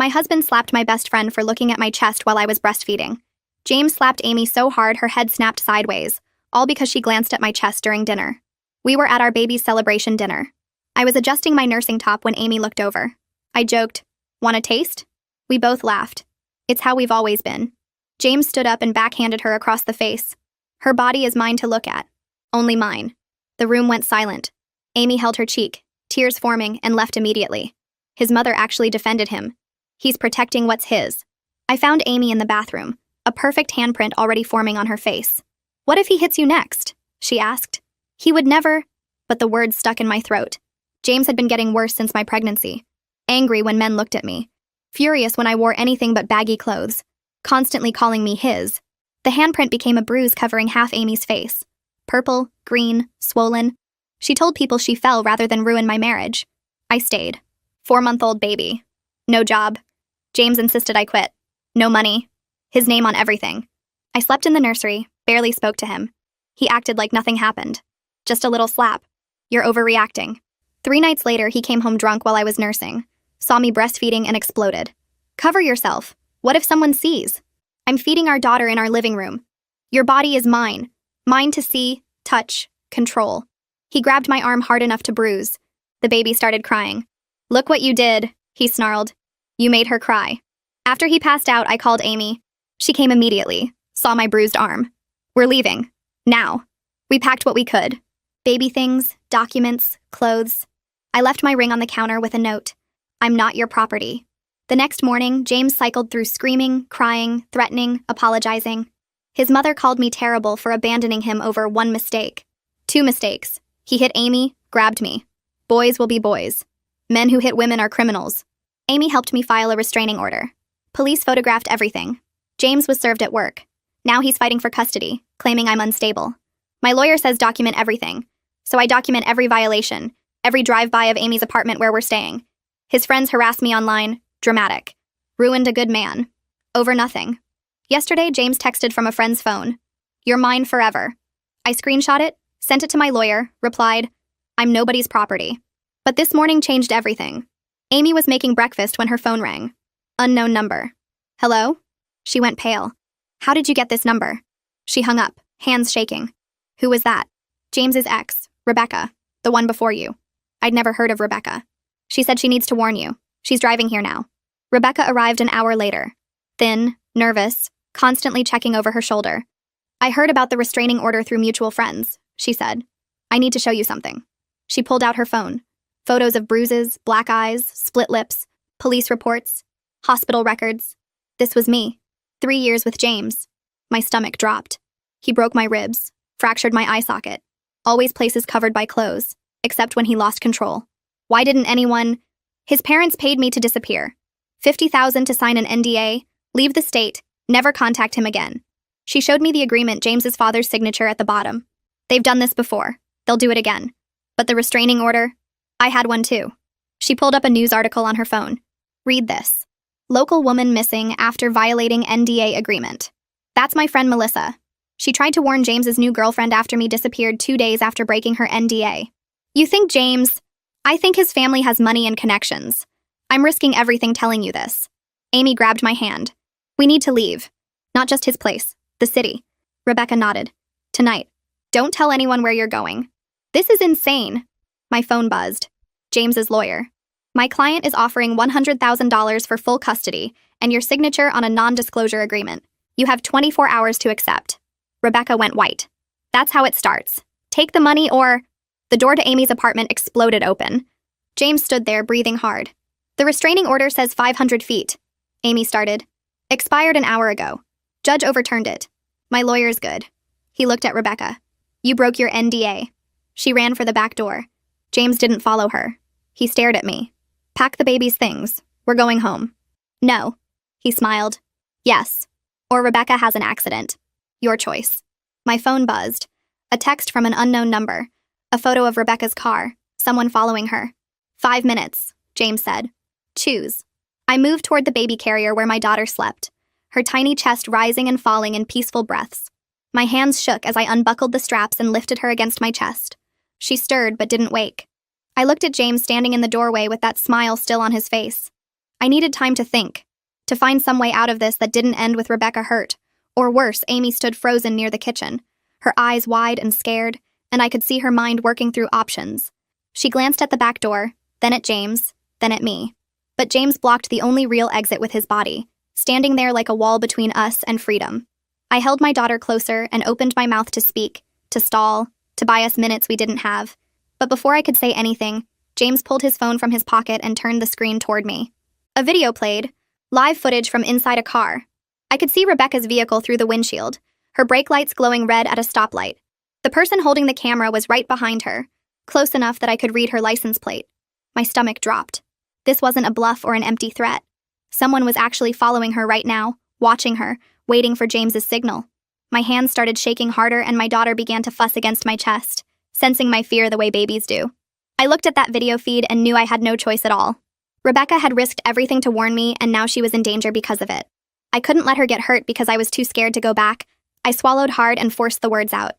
My husband slapped my best friend for looking at my chest while I was breastfeeding. James slapped Amy so hard her head snapped sideways, all because she glanced at my chest during dinner. We were at our baby's celebration dinner. I was adjusting my nursing top when Amy looked over. I joked, "Want a taste?" We both laughed. It's how we've always been. James stood up and backhanded her across the face. Her body is mine to look at. Only mine. The room went silent. Amy held her cheek, tears forming, and left immediately. His mother actually defended him. He's protecting what's his. I found Amy in the bathroom, a perfect handprint already forming on her face. "What if he hits you next?" she asked. He would never, but the words stuck in my throat. James had been getting worse since my pregnancy. Angry when men looked at me. Furious when I wore anything but baggy clothes. Constantly calling me his. The handprint became a bruise covering half Amy's face. Purple, green, swollen. She told people she fell rather than ruin my marriage. I stayed. 4-month-old baby. No job. James insisted I quit. No money. His name on everything. I slept in the nursery, barely spoke to him. He acted like nothing happened. Just a little slap. You're overreacting. 3 nights later, he came home drunk while I was nursing. Saw me breastfeeding and exploded. Cover yourself. What if someone sees? I'm feeding our daughter in our living room. Your body is mine. Mine to see, touch, control. He grabbed my arm hard enough to bruise. The baby started crying. "Look what you did," he snarled. "You made her cry." After he passed out, I called Amy. She came immediately, saw my bruised arm. "We're leaving. Now." We packed what we could. Baby things, documents, clothes. I left my ring on the counter with a note. "I'm not your property." The next morning, James cycled through screaming, crying, threatening, apologizing. His mother called me terrible for abandoning him over 1 mistake. 2 mistakes. He hit Amy, grabbed me. Boys will be boys. Men who hit women are criminals. Amy helped me file a restraining order. Police photographed everything. James was served at work. Now he's fighting for custody, claiming I'm unstable. My lawyer says document everything. So I document every violation, every drive-by of Amy's apartment where we're staying. His friends harassed me online. Dramatic. Ruined a good man. Over nothing. Yesterday, James texted from a friend's phone. "You're mine forever." I screenshot it, sent it to my lawyer, replied, "I'm nobody's property." But this morning changed everything. Amy was making breakfast when her phone rang. Unknown number. "Hello?" She went pale. "How did you get this number?" She hung up, hands shaking. "Who was that?" "James's ex, Rebecca, the one before you." I'd never heard of Rebecca. "She said she needs to warn you. She's driving here now." Rebecca arrived an hour later. Thin, nervous, constantly checking over her shoulder. "I heard about the restraining order through mutual friends," she said. "I need to show you something." She pulled out her phone. Photos of bruises, black eyes, split lips, police reports, hospital records. This was me. 3 years with James. My stomach dropped. He broke my ribs, fractured my eye socket. Always places covered by clothes, except when he lost control. Why didn't anyone... His parents paid me to disappear. $50,000 to sign an NDA, leave the state, never contact him again. She showed me the agreement, James's father's signature at the bottom. They've done this before. They'll do it again. But the restraining order? I had one too. She pulled up a news article on her phone. Read this. Local woman missing after violating NDA agreement. That's my friend Melissa. She tried to warn James's new girlfriend after me disappeared 2 days after breaking her NDA. You think James... I think his family has money and connections. I'm risking everything telling you this. Amy grabbed my hand. We need to leave. Not just his place, the city. Rebecca nodded. Tonight. Don't tell anyone where you're going. This is insane. My phone buzzed. James's lawyer. My client is offering $100,000 for full custody and your signature on a non-disclosure agreement. You have 24 hours to accept. Rebecca went white. That's how it starts. Take the money or... The door to Amy's apartment exploded open. James stood there, breathing hard. The restraining order says 500 feet. Amy started. Expired an hour ago. Judge overturned it. My lawyer's good. He looked at Rebecca. You broke your NDA. She ran for the back door. James didn't follow her. He stared at me. Pack the baby's things. We're going home. No. He smiled. Yes. Or Rebecca has an accident. Your choice. My phone buzzed. A text from an unknown number. A photo of Rebecca's car. Someone following her. 5 minutes, James said. Choose. I moved toward the baby carrier where my daughter slept, her tiny chest rising and falling in peaceful breaths. My hands shook as I unbuckled the straps and lifted her against my chest. She stirred but didn't wake. I looked at James standing in the doorway with that smile still on his face. I needed time to think, to find some way out of this that didn't end with Rebecca hurt. Or worse, Amy stood frozen near the kitchen, her eyes wide and scared, and I could see her mind working through options. She glanced at the back door, then at James, then at me. But James blocked the only real exit with his body, standing there like a wall between us and freedom. I held my daughter closer and opened my mouth to speak, to stall, to buy us minutes we didn't have. But before I could say anything, James pulled his phone from his pocket and turned the screen toward me. A video played, live footage from inside a car. I could see Rebecca's vehicle through the windshield, her brake lights glowing red at a stoplight. The person holding the camera was right behind her, close enough that I could read her license plate. My stomach dropped. This wasn't a bluff or an empty threat. Someone was actually following her right now, watching her, waiting for James's signal. My hands started shaking harder and my daughter began to fuss against my chest, sensing my fear the way babies do. I looked at that video feed and knew I had no choice at all. Rebecca had risked everything to warn me and now she was in danger because of it. I couldn't let her get hurt because I was too scared to go back. I swallowed hard and forced the words out.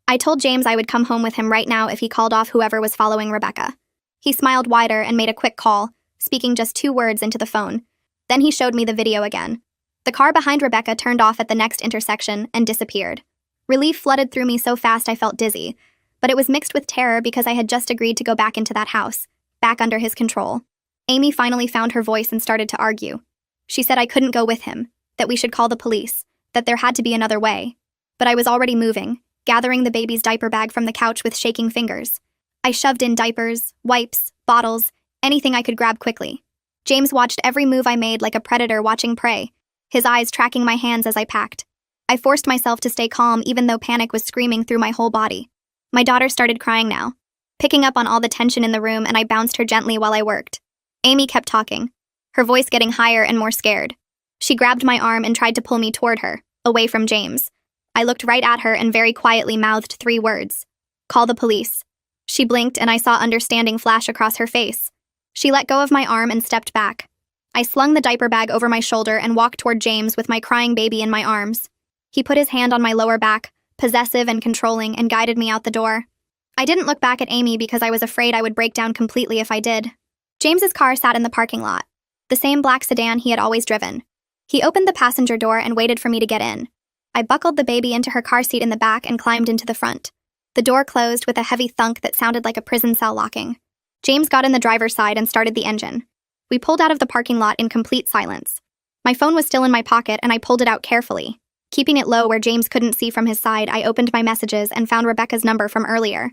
I told James I would come home with him right now if he called off whoever was following Rebecca. He smiled wider and made a quick call, speaking just 2 words into the phone. Then he showed me the video again. The car behind Rebecca turned off at the next intersection and disappeared. Relief flooded through me so fast I felt dizzy, but it was mixed with terror because I had just agreed to go back into that house, back under his control. Amy finally found her voice and started to argue. She said I couldn't go with him, that we should call the police, that there had to be another way. But I was already moving, gathering the baby's diaper bag from the couch with shaking fingers. I shoved in diapers, wipes, bottles, anything I could grab quickly. James watched every move I made like a predator watching prey, his eyes tracking my hands as I packed. I forced myself to stay calm even though panic was screaming through my whole body. My daughter started crying now, picking up on all the tension in the room, and I bounced her gently while I worked. Amy kept talking, her voice getting higher and more scared. She grabbed my arm and tried to pull me toward her, away from James. I looked right at her and very quietly mouthed 3 words. Call the police. She blinked and I saw understanding flash across her face. She let go of my arm and stepped back. I slung the diaper bag over my shoulder and walked toward James with my crying baby in my arms. He put his hand on my lower back, possessive and controlling, and guided me out the door. I didn't look back at Amy because I was afraid I would break down completely if I did. James's car sat in the parking lot, the same black sedan he had always driven. He opened the passenger door and waited for me to get in. I buckled the baby into her car seat in the back and climbed into the front. The door closed with a heavy thunk that sounded like a prison cell locking. James got in the driver's side and started the engine. We pulled out of the parking lot in complete silence. My phone was still in my pocket and I pulled it out carefully. Keeping it low where James couldn't see from his side, I opened my messages and found Rebecca's number from earlier.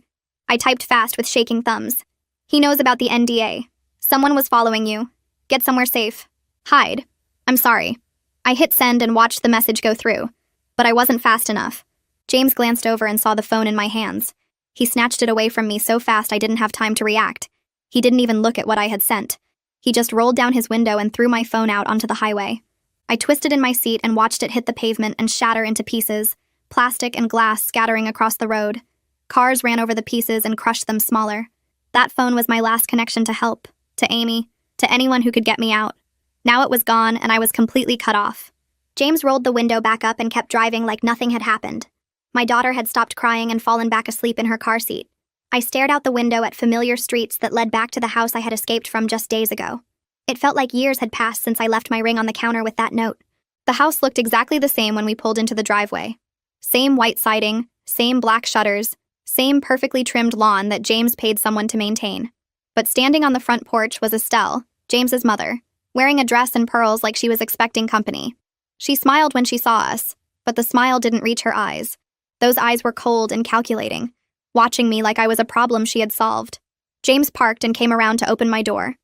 I typed fast with shaking thumbs. He knows about the NDA. Someone was following you. Get somewhere safe. Hide. I'm sorry. I hit send and watched the message go through. But I wasn't fast enough. James glanced over and saw the phone in my hands. He snatched it away from me so fast I didn't have time to react. He didn't even look at what I had sent. He just rolled down his window and threw my phone out onto the highway. I twisted in my seat and watched it hit the pavement and shatter into pieces, plastic and glass scattering across the road. Cars ran over the pieces and crushed them smaller. That phone was my last connection to help, to Amy, to anyone who could get me out. Now it was gone and I was completely cut off. James rolled the window back up and kept driving like nothing had happened. My daughter had stopped crying and fallen back asleep in her car seat. I stared out the window at familiar streets that led back to the house I had escaped from just days ago. It felt like years had passed since I left my ring on the counter with that note. The house looked exactly the same when we pulled into the driveway. Same white siding, same black shutters, same perfectly trimmed lawn that James paid someone to maintain. But standing on the front porch was Estelle, James's mother, wearing a dress and pearls like she was expecting company. She smiled when she saw us, but the smile didn't reach her eyes. Those eyes were cold and calculating, watching me like I was a problem she had solved. James parked and came around to open my door.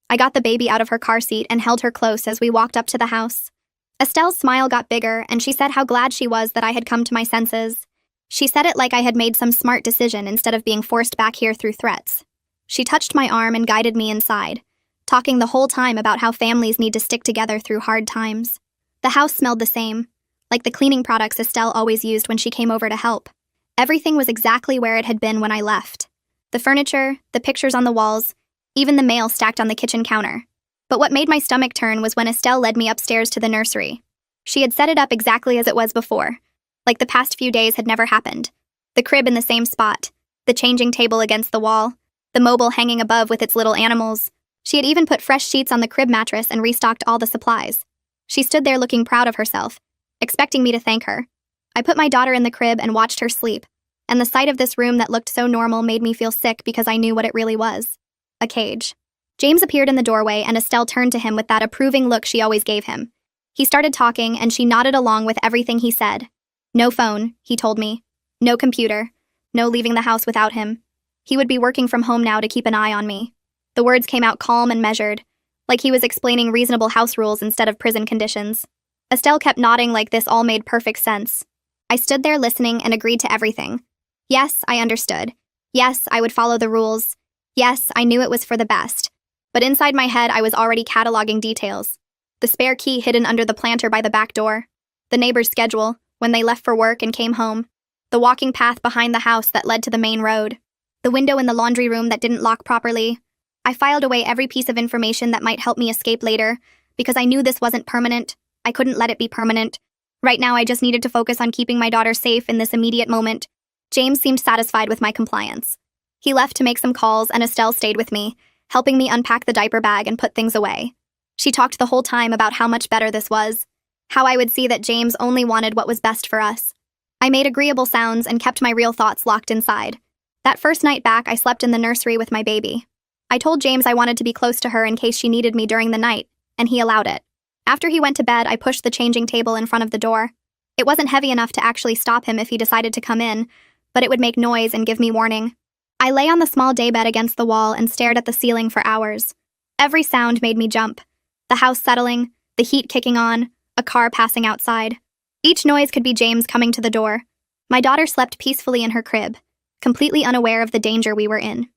I got the baby out of her car seat and held her close as we walked up to the house. Estelle's smile got bigger, and she said how glad she was that I had come to my senses. She said it like I had made some smart decision instead of being forced back here through threats. She touched my arm and guided me inside, talking the whole time about how families need to stick together through hard times. The house smelled the same, like the cleaning products Estelle always used when she came over to help. Everything was exactly where it had been when I left. The furniture, the pictures on the walls, even the mail stacked on the kitchen counter. But what made my stomach turn was when Estelle led me upstairs to the nursery. She had set it up exactly as it was before, like the past few days had never happened. The crib in the same spot, the changing table against the wall, the mobile hanging above with its little animals. She had even put fresh sheets on the crib mattress and restocked all the supplies. She stood there looking proud of herself, expecting me to thank her. I put my daughter in the crib and watched her sleep, and the sight of this room that looked so normal made me feel sick because I knew what it really was. A cage. James appeared in the doorway and Estelle turned to him with that approving look she always gave him. He started talking and she nodded along with everything he said. No phone, he told me. No computer. No leaving the house without him. He would be working from home now to keep an eye on me. The words came out calm and measured, like he was explaining reasonable house rules instead of prison conditions. Estelle kept nodding like this all made perfect sense. I stood there listening and agreed to everything. Yes, I understood. Yes, I would follow the rules. Yes, I knew it was for the best. But inside my head, I was already cataloging details. The spare key hidden under the planter by the back door. The neighbor's schedule, when they left for work and came home. The walking path behind the house that led to the main road. The window in the laundry room that didn't lock properly. I filed away every piece of information that might help me escape later, because I knew this wasn't permanent. I couldn't let it be permanent. Right now, I just needed to focus on keeping my daughter safe in this immediate moment. James seemed satisfied with my compliance. He left to make some calls and Estelle stayed with me, helping me unpack the diaper bag and put things away. She talked the whole time about how much better this was, how I would see that James only wanted what was best for us. I made agreeable sounds and kept my real thoughts locked inside. That first night back, I slept in the nursery with my baby. I told James I wanted to be close to her in case she needed me during the night, and he allowed it. After he went to bed, I pushed the changing table in front of the door. It wasn't heavy enough to actually stop him if he decided to come in, but it would make noise and give me warning. I lay on the small daybed against the wall and stared at the ceiling for hours. Every sound made me jump. The house settling, the heat kicking on, a car passing outside. Each noise could be James coming to the door. My daughter slept peacefully in her crib, completely unaware of the danger we were in.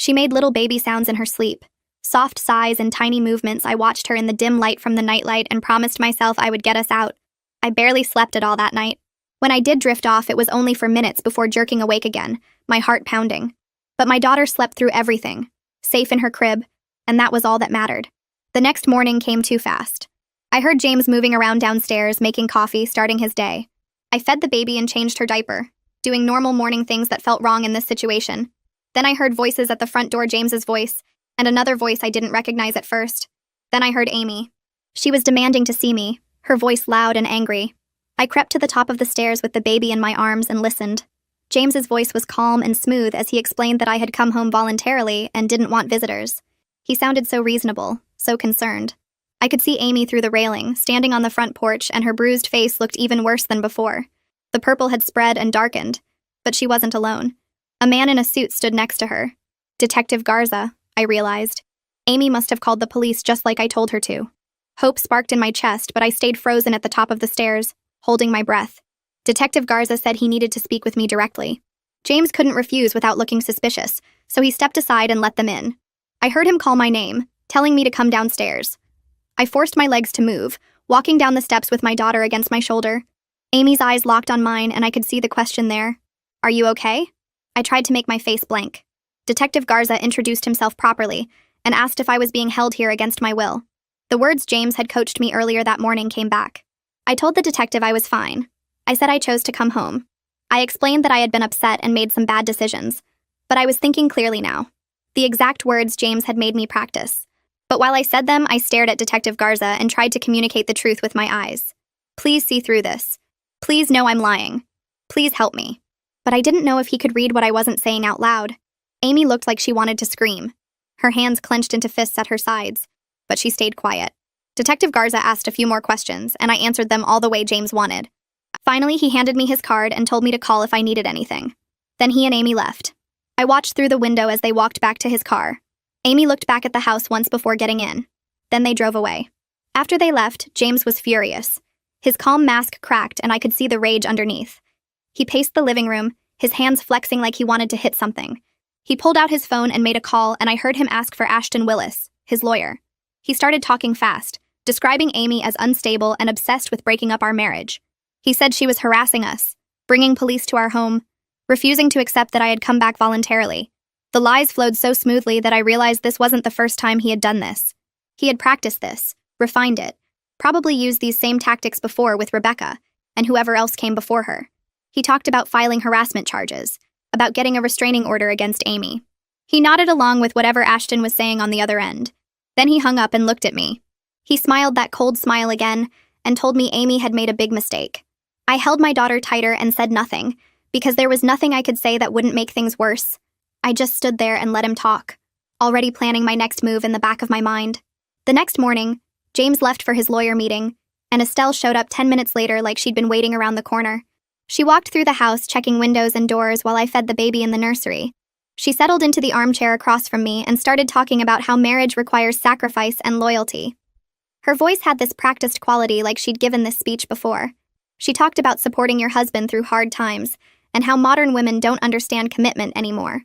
She made little baby sounds in her sleep. Soft sighs and tiny movements. I watched her in the dim light from the nightlight and promised myself I would get us out. I barely slept at all that night. When I did drift off, it was only for minutes before jerking awake again, my heart pounding. But my daughter slept through everything, safe in her crib, and that was all that mattered. The next morning came too fast. I heard James moving around downstairs, making coffee, starting his day. I fed the baby and changed her diaper, doing normal morning things that felt wrong in this situation. Then I heard voices at the front door, James's voice, and another voice I didn't recognize at first. Then I heard Amy. She was demanding to see me, her voice loud and angry. I crept to the top of the stairs with the baby in my arms and listened. James's voice was calm and smooth as he explained that I had come home voluntarily and didn't want visitors. He sounded so reasonable, so concerned. I could see Amy through the railing, standing on the front porch, and her bruised face looked even worse than before. The purple had spread and darkened, but she wasn't alone. A man in a suit stood next to her. Detective Garza, I realized. Amy must have called the police just like I told her to. Hope sparked in my chest, but I stayed frozen at the top of the stairs, holding my breath. Detective Garza said he needed to speak with me directly. James couldn't refuse without looking suspicious, so he stepped aside and let them in. I heard him call my name, telling me to come downstairs. I forced my legs to move, walking down the steps with my daughter against my shoulder. Amy's eyes locked on mine, and I could see the question there. Are you okay? I tried to make my face blank. Detective Garza introduced himself properly and asked if I was being held here against my will. The words James had coached me earlier that morning came back. I told the detective I was fine. I said I chose to come home. I explained that I had been upset and made some bad decisions, but I was thinking clearly now. The exact words James had made me practice. But while I said them, I stared at Detective Garza and tried to communicate the truth with my eyes. Please see through this. Please know I'm lying. Please help me. But I didn't know if he could read what I wasn't saying out loud. Amy looked like she wanted to scream. Her hands clenched into fists at her sides, but she stayed quiet. Detective Garza asked a few more questions, and I answered them all the way James wanted. Finally, he handed me his card and told me to call if I needed anything. Then he and Amy left. I watched through the window as they walked back to his car. Amy looked back at the house once before getting in. Then they drove away. After they left, James was furious. His calm mask cracked, and I could see the rage underneath. He paced the living room, his hands flexing like he wanted to hit something. He pulled out his phone and made a call, and I heard him ask for Ashton Willis, his lawyer. He started talking fast, describing Amy as unstable and obsessed with breaking up our marriage. He said she was harassing us, bringing police to our home, refusing to accept that I had come back voluntarily. The lies flowed so smoothly that I realized this wasn't the first time he had done this. He had practiced this, refined it, probably used these same tactics before with Rebecca and whoever else came before her. He talked about filing harassment charges, about getting a restraining order against Amy. He nodded along with whatever Ashton was saying on the other end. Then he hung up and looked at me. He smiled that cold smile again and told me Amy had made a big mistake. I held my daughter tighter and said nothing, because there was nothing I could say that wouldn't make things worse. I just stood there and let him talk, already planning my next move in the back of my mind. The next morning, James left for his lawyer meeting, and Estelle showed up 10 minutes later like she'd been waiting around the corner. She walked through the house checking windows and doors while I fed the baby in the nursery. She settled into the armchair across from me and started talking about how marriage requires sacrifice and loyalty. Her voice had this practiced quality like she'd given this speech before. She talked about supporting your husband through hard times and how modern women don't understand commitment anymore.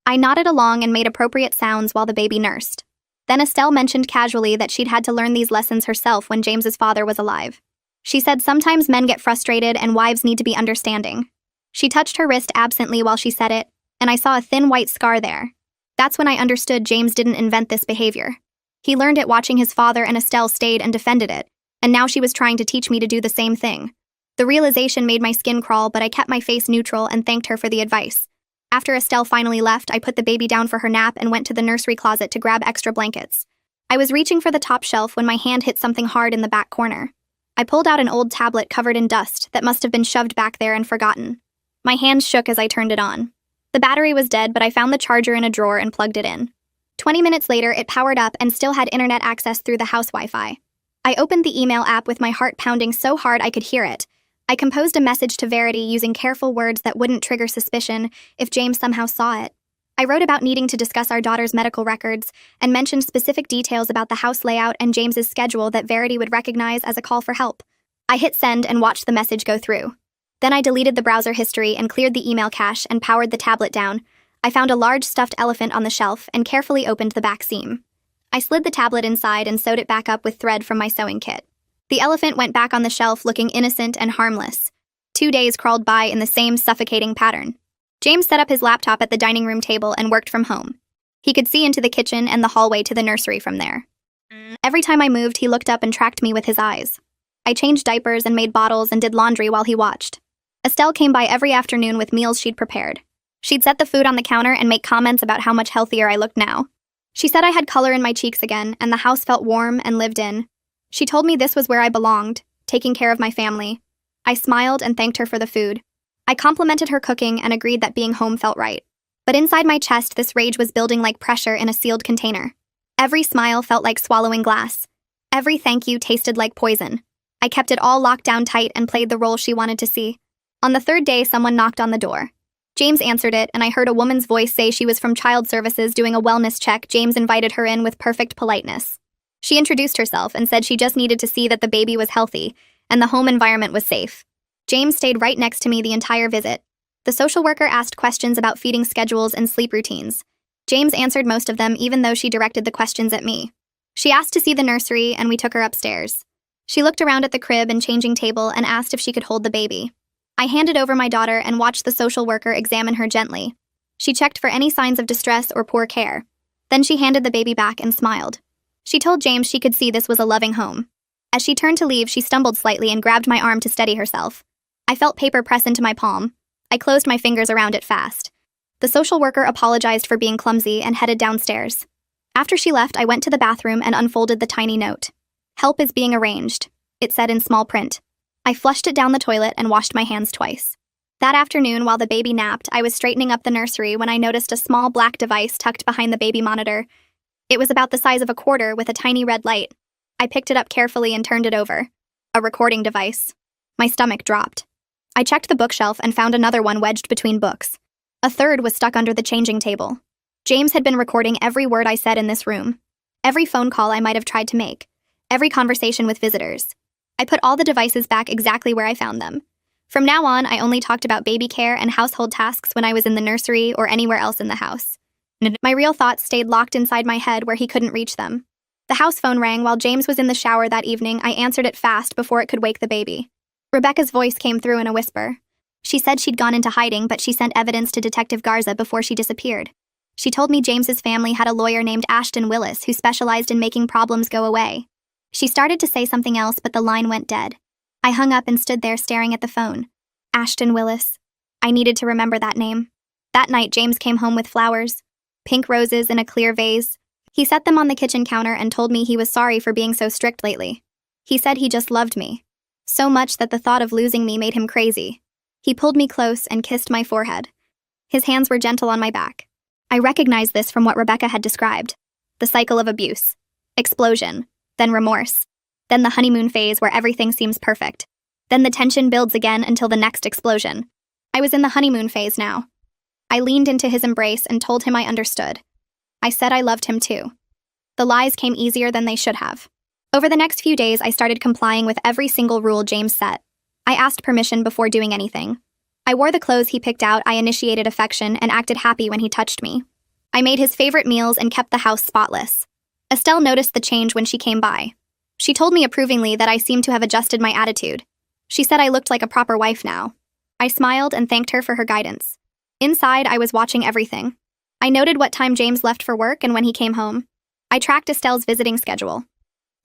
I nodded along and made appropriate sounds while the baby nursed. Then Estelle mentioned casually that she'd had to learn these lessons herself when James's father was alive. She said sometimes men get frustrated and wives need to be understanding. She touched her wrist absently while she said it, and I saw a thin white scar there. That's when I understood James didn't invent this behavior. He learned it watching his father, and Estelle stayed and defended it, and now she was trying to teach me to do the same thing. The realization made my skin crawl, but I kept my face neutral and thanked her for the advice. After Estelle finally left, I put the baby down for her nap and went to the nursery closet to grab extra blankets. I was reaching for the top shelf when my hand hit something hard in the back corner. I pulled out an old tablet covered in dust that must have been shoved back there and forgotten. My hands shook as I turned it on. The battery was dead, but I found the charger in a drawer and plugged it in. 20 minutes later, it powered up and still had internet access through the house Wi-Fi. I opened the email app with my heart pounding so hard I could hear it. I composed a message to Verity using careful words that wouldn't trigger suspicion if James somehow saw it. I wrote about needing to discuss our daughter's medical records and mentioned specific details about the house layout and James's schedule that Verity would recognize as a call for help. I hit send and watched the message go through. Then I deleted the browser history and cleared the email cache and powered the tablet down. I found a large stuffed elephant on the shelf and carefully opened the back seam. I slid the tablet inside and sewed it back up with thread from my sewing kit. The elephant went back on the shelf looking innocent and harmless. 2 days crawled by in the same suffocating pattern. James set up his laptop at the dining room table and worked from home. He could see into the kitchen and the hallway to the nursery from there. Every time I moved, he looked up and tracked me with his eyes. I changed diapers and made bottles and did laundry while he watched. Estelle came by every afternoon with meals she'd prepared. She'd set the food on the counter and make comments about how much healthier I looked now. She said I had color in my cheeks again, and the house felt warm and lived in. She told me this was where I belonged, taking care of my family. I smiled and thanked her for the food. I complimented her cooking and agreed that being home felt right. But inside my chest, this rage was building like pressure in a sealed container. Every smile felt like swallowing glass. Every thank you tasted like poison. I kept it all locked down tight and played the role she wanted to see. On the third day, someone knocked on the door. James answered it, and I heard a woman's voice say she was from Child Services doing a wellness check. James invited her in with perfect politeness. She introduced herself and said she just needed to see that the baby was healthy and the home environment was safe. James stayed right next to me the entire visit. The social worker asked questions about feeding schedules and sleep routines. James answered most of them, even though she directed the questions at me. She asked to see the nursery, and we took her upstairs. She looked around at the crib and changing table and asked if she could hold the baby. I handed over my daughter and watched the social worker examine her gently. She checked for any signs of distress or poor care. Then she handed the baby back and smiled. She told James she could see this was a loving home. As she turned to leave, she stumbled slightly and grabbed my arm to steady herself. I felt paper press into my palm. I closed my fingers around it fast. The social worker apologized for being clumsy and headed downstairs. After she left, I went to the bathroom and unfolded the tiny note. "Help is being arranged," it said in small print. I flushed it down the toilet and washed my hands twice. That afternoon, while the baby napped, I was straightening up the nursery when I noticed a small black device tucked behind the baby monitor. It was about the size of a quarter with a tiny red light. I picked it up carefully and turned it over. A recording device. My stomach dropped. I checked the bookshelf and found another one wedged between books. A third was stuck under the changing table. James had been recording every word I said in this room. Every phone call I might have tried to make. Every conversation with visitors. I put all the devices back exactly where I found them. From now on, I only talked about baby care and household tasks when I was in the nursery or anywhere else in the house. My real thoughts stayed locked inside my head where he couldn't reach them. The house phone rang while James was in the shower that evening. I answered it fast before it could wake the baby. Rebecca's voice came through in a whisper. She said she'd gone into hiding, but she sent evidence to Detective Garza before she disappeared. She told me James's family had a lawyer named Ashton Willis who specialized in making problems go away. She started to say something else, but the line went dead. I hung up and stood there staring at the phone. Ashton Willis. I needed to remember that name. That night, James came home with flowers. Pink roses in a clear vase. He set them on the kitchen counter and told me he was sorry for being so strict lately. He said he just loved me. So much that the thought of losing me made him crazy. He pulled me close and kissed my forehead. His hands were gentle on my back. I recognized this from what Rebecca had described. The cycle of abuse. Explosion. Then remorse. Then the honeymoon phase where everything seems perfect. Then the tension builds again until the next explosion. I was in the honeymoon phase now. I leaned into his embrace and told him I understood. I said I loved him too. The lies came easier than they should have. Over the next few days, I started complying with every single rule James set. I asked permission before doing anything. I wore the clothes he picked out, I initiated affection, and acted happy when he touched me. I made his favorite meals and kept the house spotless. Estelle noticed the change when she came by. She told me approvingly that I seemed to have adjusted my attitude. She said I looked like a proper wife now. I smiled and thanked her for her guidance. Inside, I was watching everything. I noted what time James left for work and when he came home. I tracked Estelle's visiting schedule.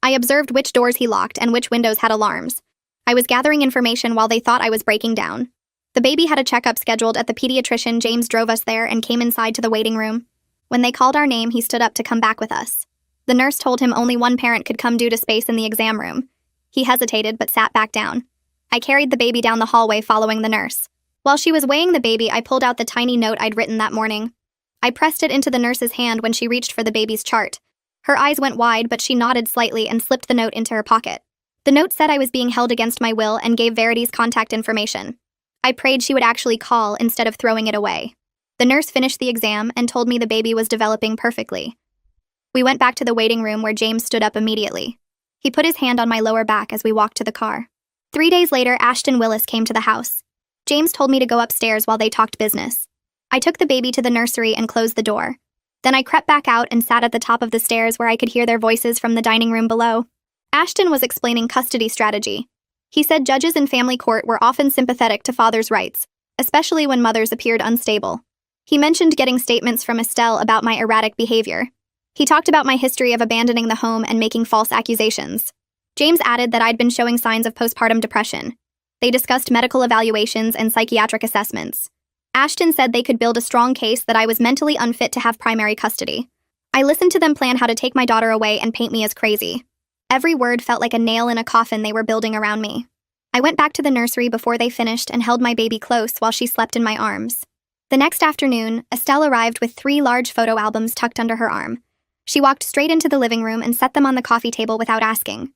I observed which doors he locked and which windows had alarms. I was gathering information while they thought I was breaking down. The baby had a checkup scheduled at the pediatrician. James drove us there and came inside to the waiting room. When they called our name, he stood up to come back with us. The nurse told him only one parent could come due to space in the exam room. He hesitated but sat back down. I carried the baby down the hallway following the nurse. While she was weighing the baby, I pulled out the tiny note I'd written that morning. I pressed it into the nurse's hand when she reached for the baby's chart. Her eyes went wide, but she nodded slightly and slipped the note into her pocket. The note said I was being held against my will and gave Verity's contact information. I prayed she would actually call instead of throwing it away. The nurse finished the exam and told me the baby was developing perfectly. We went back to the waiting room where James stood up immediately. He put his hand on my lower back as we walked to the car. 3 days later, Ashton Willis came to the house. James told me to go upstairs while they talked business. I took the baby to the nursery and closed the door. Then I crept back out and sat at the top of the stairs where I could hear their voices from the dining room below. Ashton was explaining custody strategy. He said judges in family court were often sympathetic to fathers' rights, especially when mothers appeared unstable. He mentioned getting statements from Estelle about my erratic behavior. He talked about my history of abandoning the home and making false accusations. James added that I'd been showing signs of postpartum depression. They discussed medical evaluations and psychiatric assessments. Ashton said they could build a strong case that I was mentally unfit to have primary custody. I listened to them plan how to take my daughter away and paint me as crazy. Every word felt like a nail in a coffin they were building around me. I went back to the nursery before they finished and held my baby close while she slept in my arms. The next afternoon, Estelle arrived with 3 large photo albums tucked under her arm. She walked straight into the living room and set them on the coffee table without asking.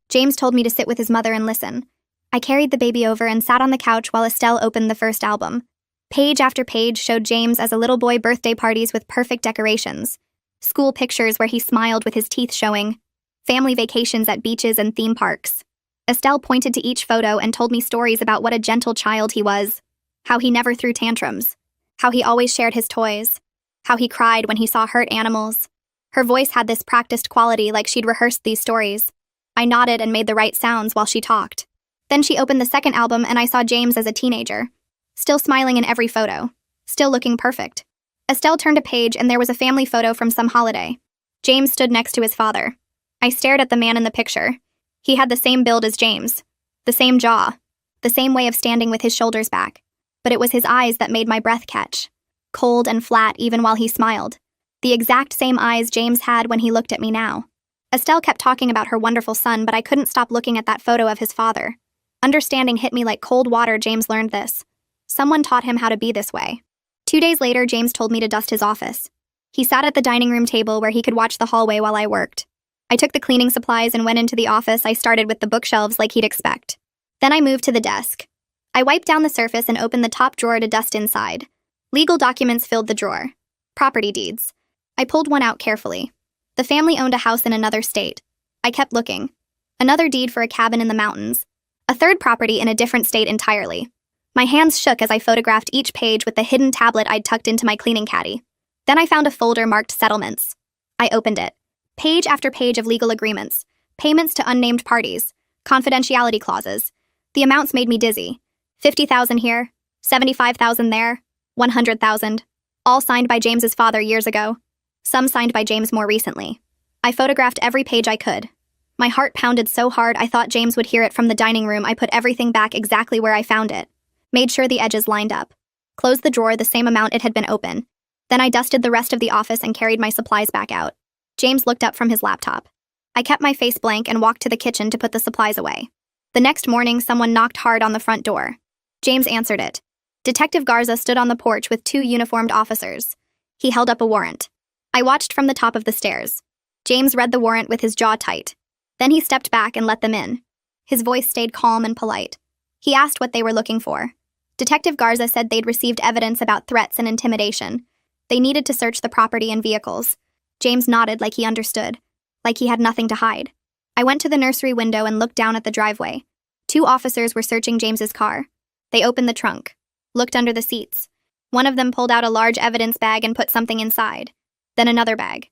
James told me to sit with his mother and listen. I carried the baby over and sat on the couch while Estelle opened the first album. Page after page showed James as a little boy birthday parties with perfect decorations, school pictures where he smiled with his teeth showing, family vacations at beaches and theme parks. Estelle pointed to each photo and told me stories about what a gentle child he was, how he never threw tantrums, how he always shared his toys, how he cried when he saw hurt animals. Her voice had this practiced quality like she'd rehearsed these stories. I nodded and made the right sounds while she talked. Then she opened the second album and I saw James as a teenager. Still smiling in every photo. Still looking perfect. Estelle turned a page and there was a family photo from some holiday. James stood next to his father. I stared at the man in the picture. He had the same build as James. The same jaw. The same way of standing with his shoulders back. But it was his eyes that made my breath catch. Cold and flat even while he smiled. The exact same eyes James had when he looked at me now. Estelle kept talking about her wonderful son, but I couldn't stop looking at that photo of his father. Understanding hit me like cold water. James learned this. Someone taught him how to be this way. 2 days later, James told me to dust his office. He sat at the dining room table where he could watch the hallway while I worked. I took the cleaning supplies and went into the office. I started with the bookshelves like he'd expect. Then I moved to the desk. I wiped down the surface and opened the top drawer to dust inside. Legal documents filled the drawer. Property deeds. I pulled one out carefully. The family owned a house in another state. I kept looking. Another deed for a cabin in the mountains. A third property in a different state entirely. My hands shook as I photographed each page with the hidden tablet I'd tucked into my cleaning caddy. Then I found a folder marked settlements. I opened it. Page after page of legal agreements. Payments to unnamed parties. Confidentiality clauses. The amounts made me dizzy. 50,000 here. 75,000 there. 100,000. All signed by James's father years ago. Some signed by James more recently. I photographed every page I could. My heart pounded so hard I thought James would hear it from the dining room. I put everything back exactly where I found it. Made sure the edges lined up. Closed the drawer the same amount it had been open. Then I dusted the rest of the office and carried my supplies back out. James looked up from his laptop. I kept my face blank and walked to the kitchen to put the supplies away. The next morning, someone knocked hard on the front door. James answered it. Detective Garza stood on the porch with 2 uniformed officers. He held up a warrant. I watched from the top of the stairs. James read the warrant with his jaw tight. Then he stepped back and let them in. His voice stayed calm and polite. He asked what they were looking for. Detective Garza said they'd received evidence about threats and intimidation. They needed to search the property and vehicles. James nodded like he understood, like he had nothing to hide. I went to the nursery window and looked down at the driveway. 2 officers were searching James's car. They opened the trunk, looked under the seats. One of them pulled out a large evidence bag and put something inside. Then another bag.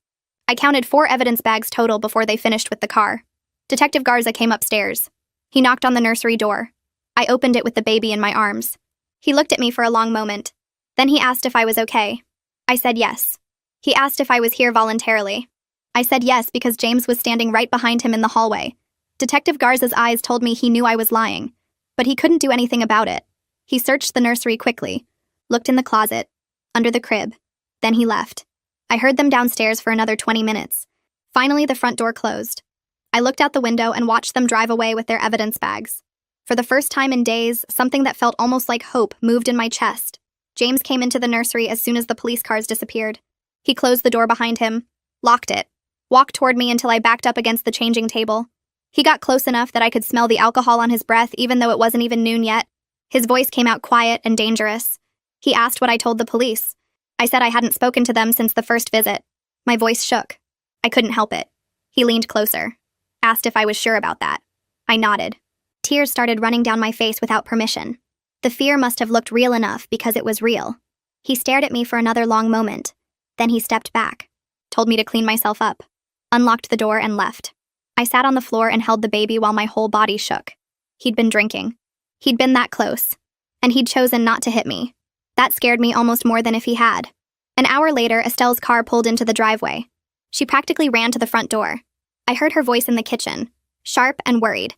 I counted 4 evidence bags total before they finished with the car. Detective Garza came upstairs. He knocked on the nursery door. I opened it with the baby in my arms. He looked at me for a long moment. Then he asked if I was okay. I said yes. He asked if I was here voluntarily. I said yes because James was standing right behind him in the hallway. Detective Garza's eyes told me he knew I was lying, but he couldn't do anything about it. He searched the nursery quickly, looked in the closet, under the crib. Then he left. I heard them downstairs for another 20 minutes. Finally, the front door closed. I looked out the window and watched them drive away with their evidence bags. For the first time in days, something that felt almost like hope moved in my chest. James came into the nursery as soon as the police cars disappeared. He closed the door behind him, locked it, walked toward me until I backed up against the changing table. He got close enough that I could smell the alcohol on his breath even though it wasn't even noon yet. His voice came out quiet and dangerous. He asked what I told the police. I said I hadn't spoken to them since the first visit. My voice shook. I couldn't help it. He leaned closer, asked if I was sure about that. I nodded. Tears started running down my face without permission. The fear must have looked real enough because it was real. He stared at me for another long moment. Then he stepped back, told me to clean myself up, unlocked the door and left. I sat on the floor and held the baby while my whole body shook. He'd been drinking. He'd been that close. And he'd chosen not to hit me. That scared me almost more than if he had. An hour later, Estelle's car pulled into the driveway. She practically ran to the front door. I heard her voice in the kitchen, sharp and worried.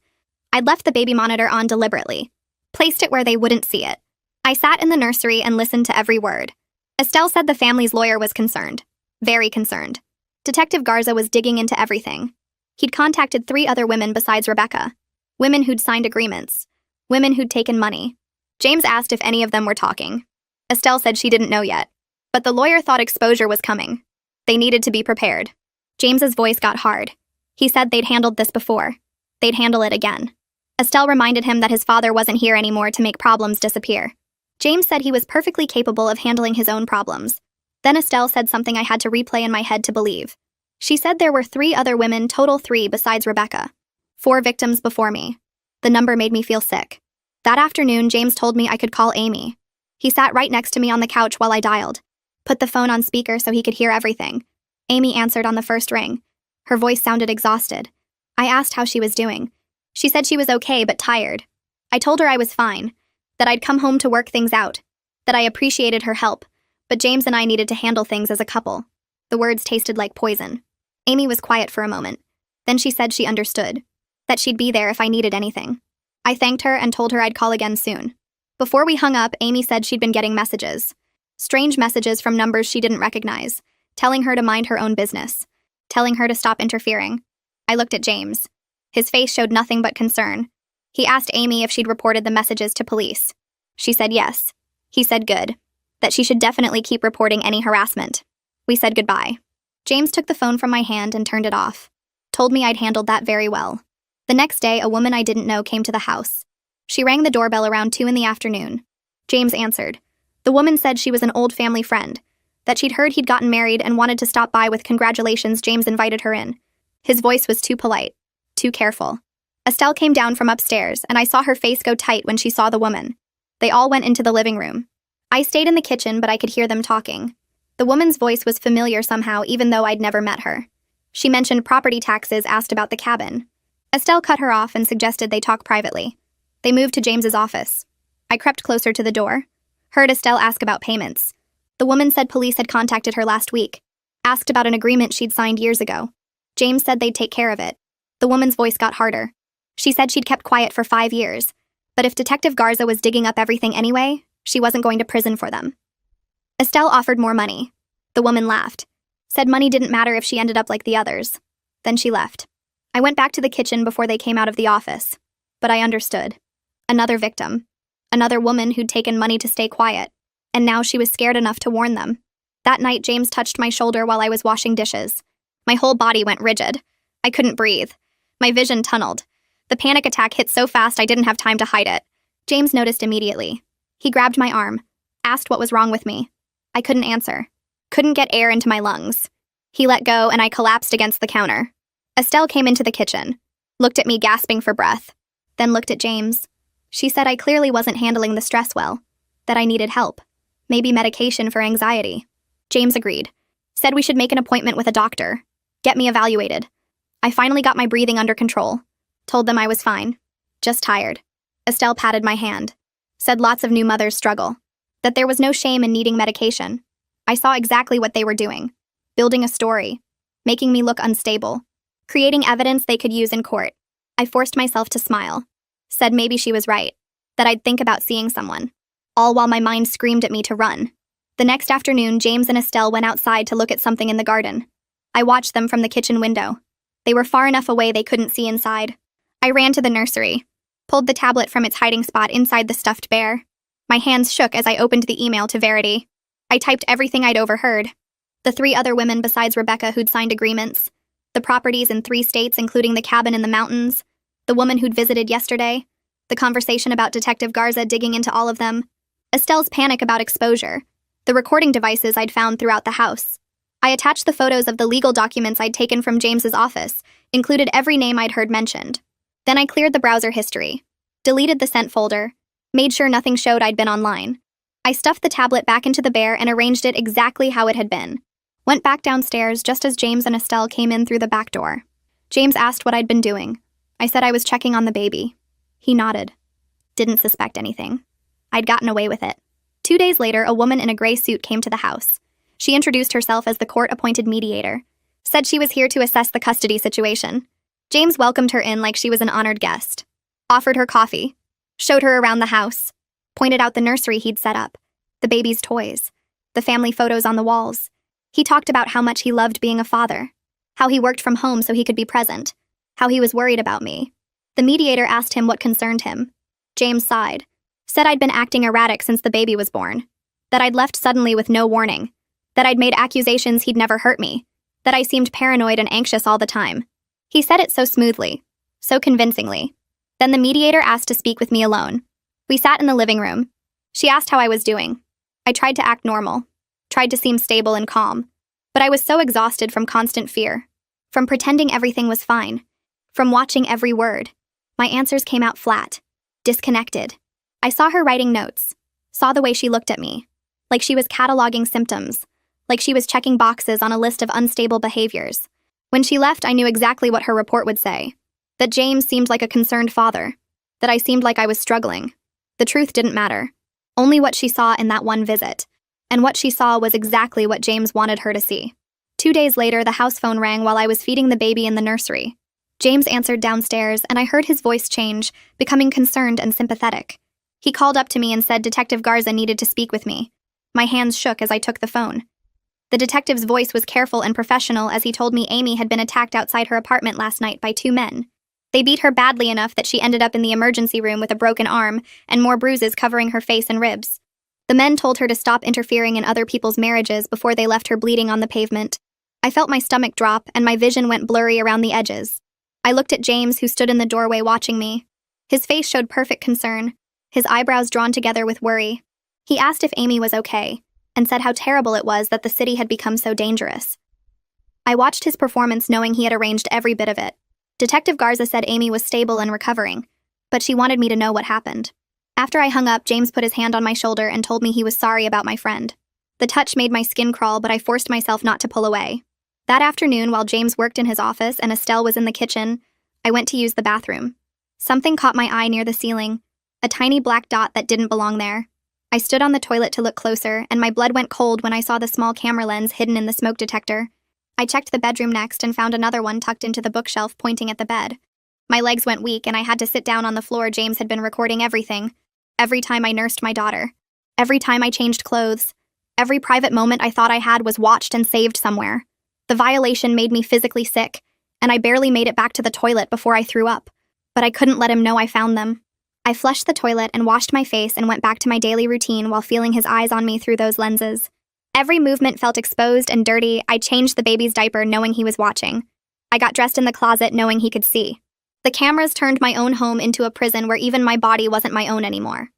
I'd left the baby monitor on deliberately, placed it where they wouldn't see it. I sat in the nursery and listened to every word. Estelle said the family's lawyer was concerned. Very concerned. Detective Garza was digging into everything. He'd contacted 3 other women besides Rebecca. Women who'd signed agreements. Women who'd taken money. James asked if any of them were talking. Estelle said she didn't know yet. But the lawyer thought exposure was coming. They needed to be prepared. James's voice got hard. He said they'd handled this before. They'd handle it again. Estelle reminded him that his father wasn't here anymore to make problems disappear. James said he was perfectly capable of handling his own problems. Then Estelle said something I had to replay in my head to believe. She said there were 3 other women, total 3 besides Rebecca. 4 victims before me. The number made me feel sick. That afternoon, James told me I could call Amy. He sat right next to me on the couch while I dialed. Put the phone on speaker so he could hear everything. Amy answered on the first ring. Her voice sounded exhausted. I asked how she was doing. She said she was okay but tired. I told her I was fine, that I'd come home to work things out, that I appreciated her help, but James and I needed to handle things as a couple. The words tasted like poison. Amy was quiet for a moment. Then she said she understood, that she'd be there if I needed anything. I thanked her and told her I'd call again soon. Before we hung up, Amy said she'd been getting messages. Strange messages from numbers she didn't recognize, telling her to mind her own business, telling her to stop interfering. I looked at James. His face showed nothing but concern. He asked Amy if she'd reported the messages to police. She said yes. He said good, that she should definitely keep reporting any harassment. We said goodbye. James took the phone from my hand and turned it off. Told me I'd handled that very well. The next day, a woman I didn't know came to the house. She rang the doorbell around 2 in the afternoon. James answered. The woman said she was an old family friend, that she'd heard he'd gotten married and wanted to stop by with congratulations. James invited her in. His voice was too polite, too careful. Estelle came down from upstairs, and I saw her face go tight when she saw the woman. They all went into the living room. I stayed in the kitchen, but I could hear them talking. The woman's voice was familiar somehow, even though I'd never met her. She mentioned property taxes, asked about the cabin. Estelle cut her off and suggested they talk privately. They moved to James's office. I crept closer to the door. Heard Estelle ask about payments. The woman said police had contacted her last week. Asked about an agreement she'd signed years ago. James said they'd take care of it. The woman's voice got harder. She said she'd kept quiet for 5 years, but if Detective Garza was digging up everything anyway, she wasn't going to prison for them. Estelle offered more money. The woman laughed. Said money didn't matter if she ended up like the others. Then she left. I went back to the kitchen before they came out of the office. But I understood. Another victim. Another woman who'd taken money to stay quiet. And now she was scared enough to warn them. That night, James touched my shoulder while I was washing dishes. My whole body went rigid. I couldn't breathe. My vision tunneled. The panic attack hit so fast I didn't have time to hide it. James noticed immediately. He grabbed my arm, asked what was wrong with me. I couldn't answer. Couldn't get air into my lungs. He let go and I collapsed against the counter. Estelle came into the kitchen, looked at me gasping for breath, then looked at James. She said I clearly wasn't handling the stress well, that I needed help, maybe medication for anxiety. James agreed, said we should make an appointment with a doctor, get me evaluated. I finally got my breathing under control, told them I was fine, just tired. Estelle patted my hand, said lots of new mothers struggle, that there was no shame in needing medication. I saw exactly what they were doing, building a story, making me look unstable, creating evidence they could use in court. I forced myself to smile, said maybe she was right, that I'd think about seeing someone, all while my mind screamed at me to run. The next afternoon, James and Estelle went outside to look at something in the garden. I watched them from the kitchen window. They were far enough away they couldn't see inside. I ran to the nursery, pulled the tablet from its hiding spot inside the stuffed bear. My hands shook as I opened the email to Verity. I typed everything I'd overheard. The 3 other women besides Rebecca who'd signed agreements, the properties in 3 states including the cabin in the mountains, the woman who'd visited yesterday, the conversation about Detective Garza digging into all of them, Estelle's panic about exposure, the recording devices I'd found throughout the house. I attached the photos of the legal documents I'd taken from James's office, included every name I'd heard mentioned. Then I cleared the browser history, deleted the sent folder, made sure nothing showed I'd been online. I stuffed the tablet back into the bear and arranged it exactly how it had been. Went back downstairs just as James and Estelle came in through the back door. James asked what I'd been doing. I said I was checking on the baby. He nodded. Didn't suspect anything. I'd gotten away with it. 2 days later, a woman in a gray suit came to the house. She introduced herself as the court-appointed mediator, said she was here to assess the custody situation. James welcomed her in like she was an honored guest, offered her coffee, showed her around the house, pointed out the nursery he'd set up, the baby's toys, the family photos on the walls. He talked about how much he loved being a father, how he worked from home so he could be present, how he was worried about me. The mediator asked him what concerned him. James sighed, said I'd been acting erratic since the baby was born, that I'd left suddenly with no warning, that I'd made accusations he'd never hurt me, that I seemed paranoid and anxious all the time. He said it so smoothly, so convincingly. Then the mediator asked to speak with me alone. We sat in the living room. She asked how I was doing. I tried to act normal, tried to seem stable and calm, but I was so exhausted from constant fear, from pretending everything was fine, from watching every word. My answers came out flat, disconnected. I saw her writing notes, saw the way she looked at me, like she was cataloging symptoms, like she was checking boxes on a list of unstable behaviors. When she left, I knew exactly what her report would say, that James seemed like a concerned father, that I seemed like I was struggling. The truth didn't matter, only what she saw in that one visit, and what she saw was exactly what James wanted her to see. 2 days later, the house phone rang while I was feeding the baby in the nursery. James answered downstairs, and I heard his voice change, becoming concerned and sympathetic. He called up to me and said Detective Garza needed to speak with me. My hands shook as I took the phone. The detective's voice was careful and professional as he told me Amy had been attacked outside her apartment last night by 2 men. They beat her badly enough that she ended up in the emergency room with a broken arm and more bruises covering her face and ribs. The men told her to stop interfering in other people's marriages before they left her bleeding on the pavement. I felt my stomach drop and my vision went blurry around the edges. I looked at James, who stood in the doorway watching me. His face showed perfect concern, his eyebrows drawn together with worry. He asked if Amy was okay, and said how terrible it was that the city had become so dangerous. I watched his performance knowing he had arranged every bit of it. Detective Garza said Amy was stable and recovering, but she wanted me to know what happened. After I hung up, James put his hand on my shoulder and told me he was sorry about my friend. The touch made my skin crawl, but I forced myself not to pull away. That afternoon, while James worked in his office and Estelle was in the kitchen, I went to use the bathroom. Something caught my eye near the ceiling, a tiny black dot that didn't belong there. I stood on the toilet to look closer, and my blood went cold when I saw the small camera lens hidden in the smoke detector. I checked the bedroom next and found another one tucked into the bookshelf pointing at the bed. My legs went weak and I had to sit down on the floor. James had been recording everything. Every time I nursed my daughter. Every time I changed clothes. Every private moment I thought I had was watched and saved somewhere. The violation made me physically sick, and I barely made it back to the toilet before I threw up. But I couldn't let him know I found them. I flushed the toilet and washed my face and went back to my daily routine while feeling his eyes on me through those lenses. Every movement felt exposed and dirty. I changed the baby's diaper knowing he was watching. I got dressed in the closet knowing he could see. The cameras turned my own home into a prison where even my body wasn't my own anymore.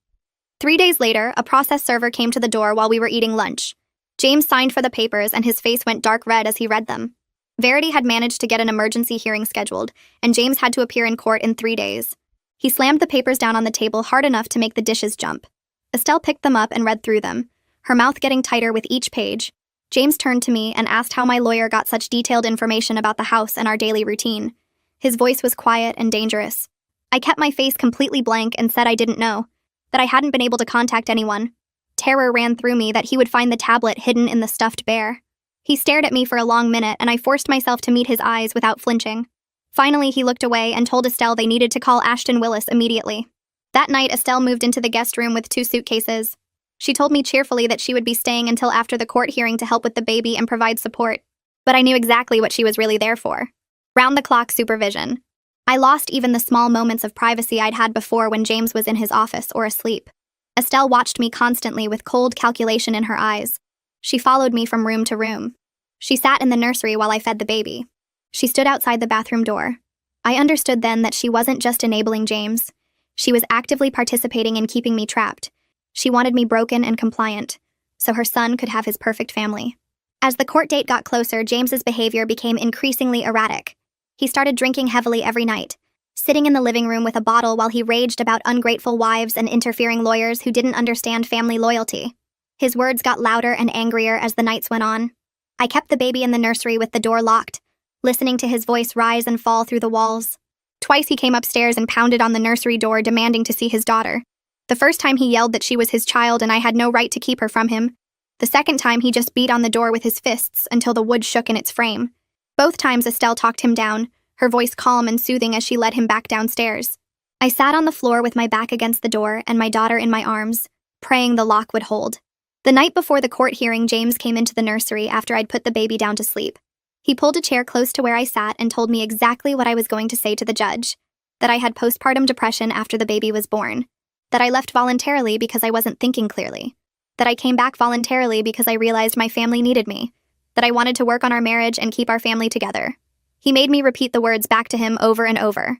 3 days later, a process server came to the door while we were eating lunch. James signed for the papers and his face went dark red as he read them. Verity had managed to get an emergency hearing scheduled, and James had to appear in court in 3 days. He slammed the papers down on the table hard enough to make the dishes jump. Estelle picked them up and read through them, her mouth getting tighter with each page. James turned to me and asked how my lawyer got such detailed information about the house and our daily routine. His voice was quiet and dangerous. I kept my face completely blank and said I didn't know, that I hadn't been able to contact anyone. Terror ran through me that he would find the tablet hidden in the stuffed bear. He stared at me for a long minute, and I forced myself to meet his eyes without flinching. Finally, he looked away and told Estelle they needed to call Ashton Willis immediately. That night, Estelle moved into the guest room with 2 suitcases. She told me cheerfully that she would be staying until after the court hearing to help with the baby and provide support. But I knew exactly what she was really there for. Round-the-clock supervision. I lost even the small moments of privacy I'd had before when James was in his office or asleep. Estelle watched me constantly with cold calculation in her eyes. She followed me from room to room. She sat in the nursery while I fed the baby. She stood outside the bathroom door. I understood then that she wasn't just enabling James. She was actively participating in keeping me trapped. She wanted me broken and compliant, so her son could have his perfect family. As the court date got closer, James's behavior became increasingly erratic. He started drinking heavily every night, sitting in the living room with a bottle while he raged about ungrateful wives and interfering lawyers who didn't understand family loyalty. His words got louder and angrier as the nights went on. I kept the baby in the nursery with the door locked, listening to his voice rise and fall through the walls. Twice he came upstairs and pounded on the nursery door demanding to see his daughter. The first time he yelled that she was his child and I had no right to keep her from him. The second time he just beat on the door with his fists until the wood shook in its frame. Both times Estelle talked him down, her voice calm and soothing as she led him back downstairs. I sat on the floor with my back against the door and my daughter in my arms, praying the lock would hold. The night before the court hearing, James came into the nursery after I'd put the baby down to sleep. He pulled a chair close to where I sat and told me exactly what I was going to say to the judge, that I had postpartum depression after the baby was born, that I left voluntarily because I wasn't thinking clearly, that I came back voluntarily because I realized my family needed me, that I wanted to work on our marriage and keep our family together. He made me repeat the words back to him over and over.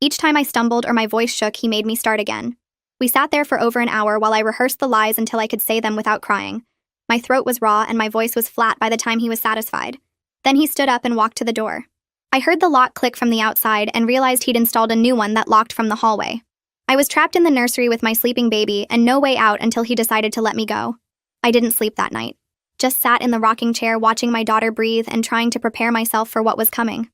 Each time I stumbled or my voice shook, he made me start again. We sat there for over an hour while I rehearsed the lies until I could say them without crying. My throat was raw and my voice was flat by the time he was satisfied. Then he stood up and walked to the door. I heard the lock click from the outside and realized he'd installed a new one that locked from the hallway. I was trapped in the nursery with my sleeping baby and no way out until he decided to let me go. I didn't sleep that night. Just sat in the rocking chair watching my daughter breathe and trying to prepare myself for what was coming.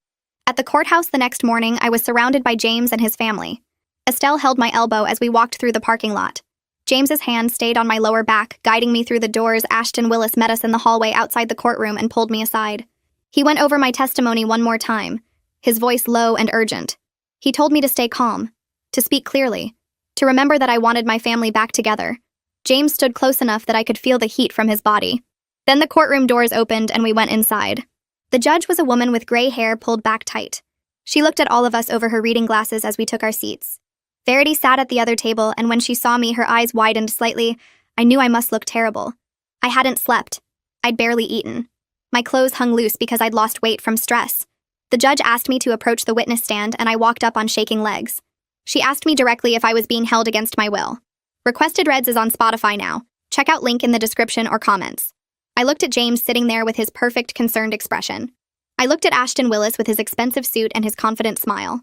At the courthouse the next morning, I was surrounded by James and his family. Estelle held my elbow as we walked through the parking lot. James's hand stayed on my lower back, guiding me through the doors. Ashton Willis met us in the hallway outside the courtroom and pulled me aside. He went over my testimony one more time, his voice low and urgent. He told me to stay calm, to speak clearly, to remember that I wanted my family back together. James stood close enough that I could feel the heat from his body. Then the courtroom doors opened and we went inside. The judge was a woman with gray hair pulled back tight. She looked at all of us over her reading glasses as we took our seats. Verity sat at the other table, and when she saw me, her eyes widened slightly. I knew I must look terrible. I hadn't slept. I'd barely eaten. My clothes hung loose because I'd lost weight from stress. The judge asked me to approach the witness stand, and I walked up on shaking legs. She asked me directly if I was being held against my will. Requested Reds is on Spotify now. Check out link in the description or comments. I looked at James sitting there with his perfect, concerned expression. I looked at Ashton Willis with his expensive suit and his confident smile.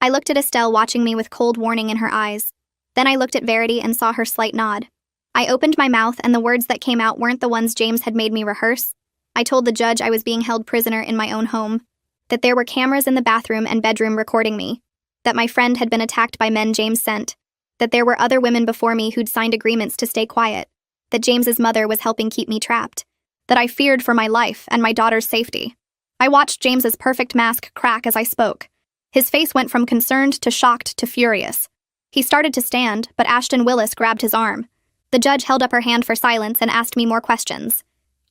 I looked at Estelle watching me with cold warning in her eyes. Then I looked at Verity and saw her slight nod. I opened my mouth and the words that came out weren't the ones James had made me rehearse. I told the judge I was being held prisoner in my own home, that there were cameras in the bathroom and bedroom recording me, that my friend had been attacked by men James sent, that there were other women before me who'd signed agreements to stay quiet, that James's mother was helping keep me trapped, that I feared for my life and my daughter's safety. I watched James's perfect mask crack as I spoke. His face went from concerned to shocked to furious. He started to stand, but Ashton Willis grabbed his arm. The judge held up her hand for silence and asked me more questions.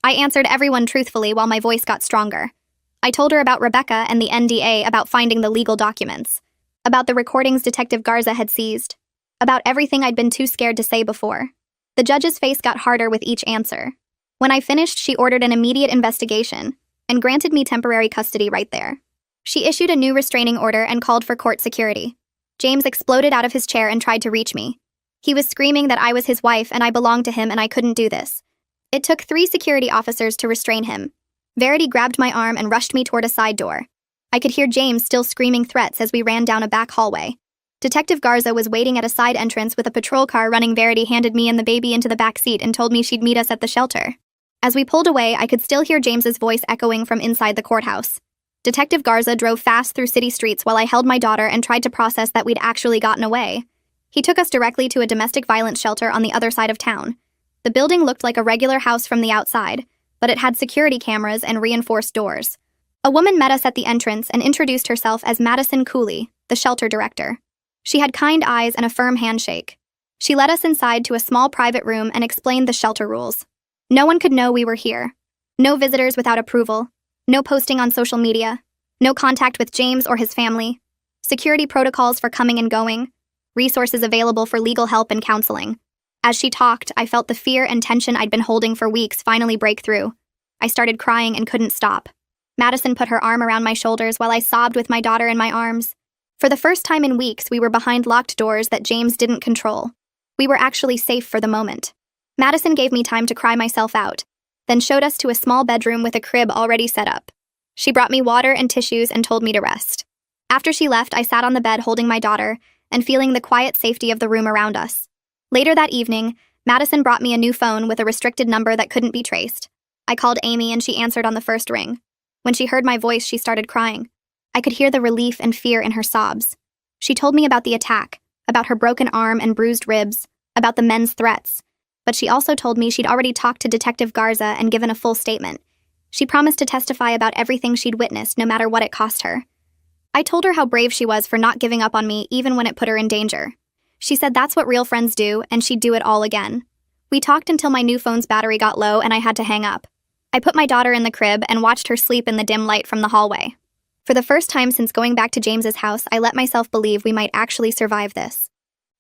I answered everyone truthfully while my voice got stronger. I told her about Rebecca and the NDA, about finding the legal documents, about the recordings Detective Garza had seized, about everything I'd been too scared to say before. The judge's face got harder with each answer. When I finished, she ordered an immediate investigation and granted me temporary custody right there. She issued a new restraining order and called for court security. James exploded out of his chair and tried to reach me. He was screaming that I was his wife and I belonged to him and I couldn't do this. It took 3 security officers to restrain him. Verity grabbed my arm and rushed me toward a side door. I could hear James still screaming threats as we ran down a back hallway. Detective Garza was waiting at a side entrance with a patrol car running. Verity handed me and the baby into the back seat and told me she'd meet us at the shelter. As we pulled away, I could still hear James's voice echoing from inside the courthouse. Detective Garza drove fast through city streets while I held my daughter and tried to process that we'd actually gotten away. He took us directly to a domestic violence shelter on the other side of town. The building looked like a regular house from the outside, but it had security cameras and reinforced doors. A woman met us at the entrance and introduced herself as Madison Cooley, the shelter director. She had kind eyes and a firm handshake. She led us inside to a small private room and explained the shelter rules. No one could know we were here. No visitors without approval. No posting on social media. No contact with James or his family. Security protocols for coming and going. Resources available for legal help and counseling. As she talked, I felt the fear and tension I'd been holding for weeks finally break through. I started crying and couldn't stop. Madison put her arm around my shoulders while I sobbed with my daughter in my arms. For the first time in weeks, we were behind locked doors that James didn't control. We were actually safe for the moment. Madison gave me time to cry myself out, then showed us to a small bedroom with a crib already set up. She brought me water and tissues and told me to rest. After she left, I sat on the bed holding my daughter and feeling the quiet safety of the room around us. Later that evening, Madison brought me a new phone with a restricted number that couldn't be traced. I called Amy and she answered on the first ring. When she heard my voice, she started crying. I could hear the relief and fear in her sobs. She told me about the attack, about her broken arm and bruised ribs, about the men's threats. But she also told me she'd already talked to Detective Garza and given a full statement. She promised to testify about everything she'd witnessed, no matter what it cost her. I told her how brave she was for not giving up on me even when it put her in danger. She said that's what real friends do, and she'd do it all again. We talked until my new phone's battery got low and I had to hang up. I put my daughter in the crib and watched her sleep in the dim light from the hallway. For the first time since going back to James's house, I let myself believe we might actually survive this.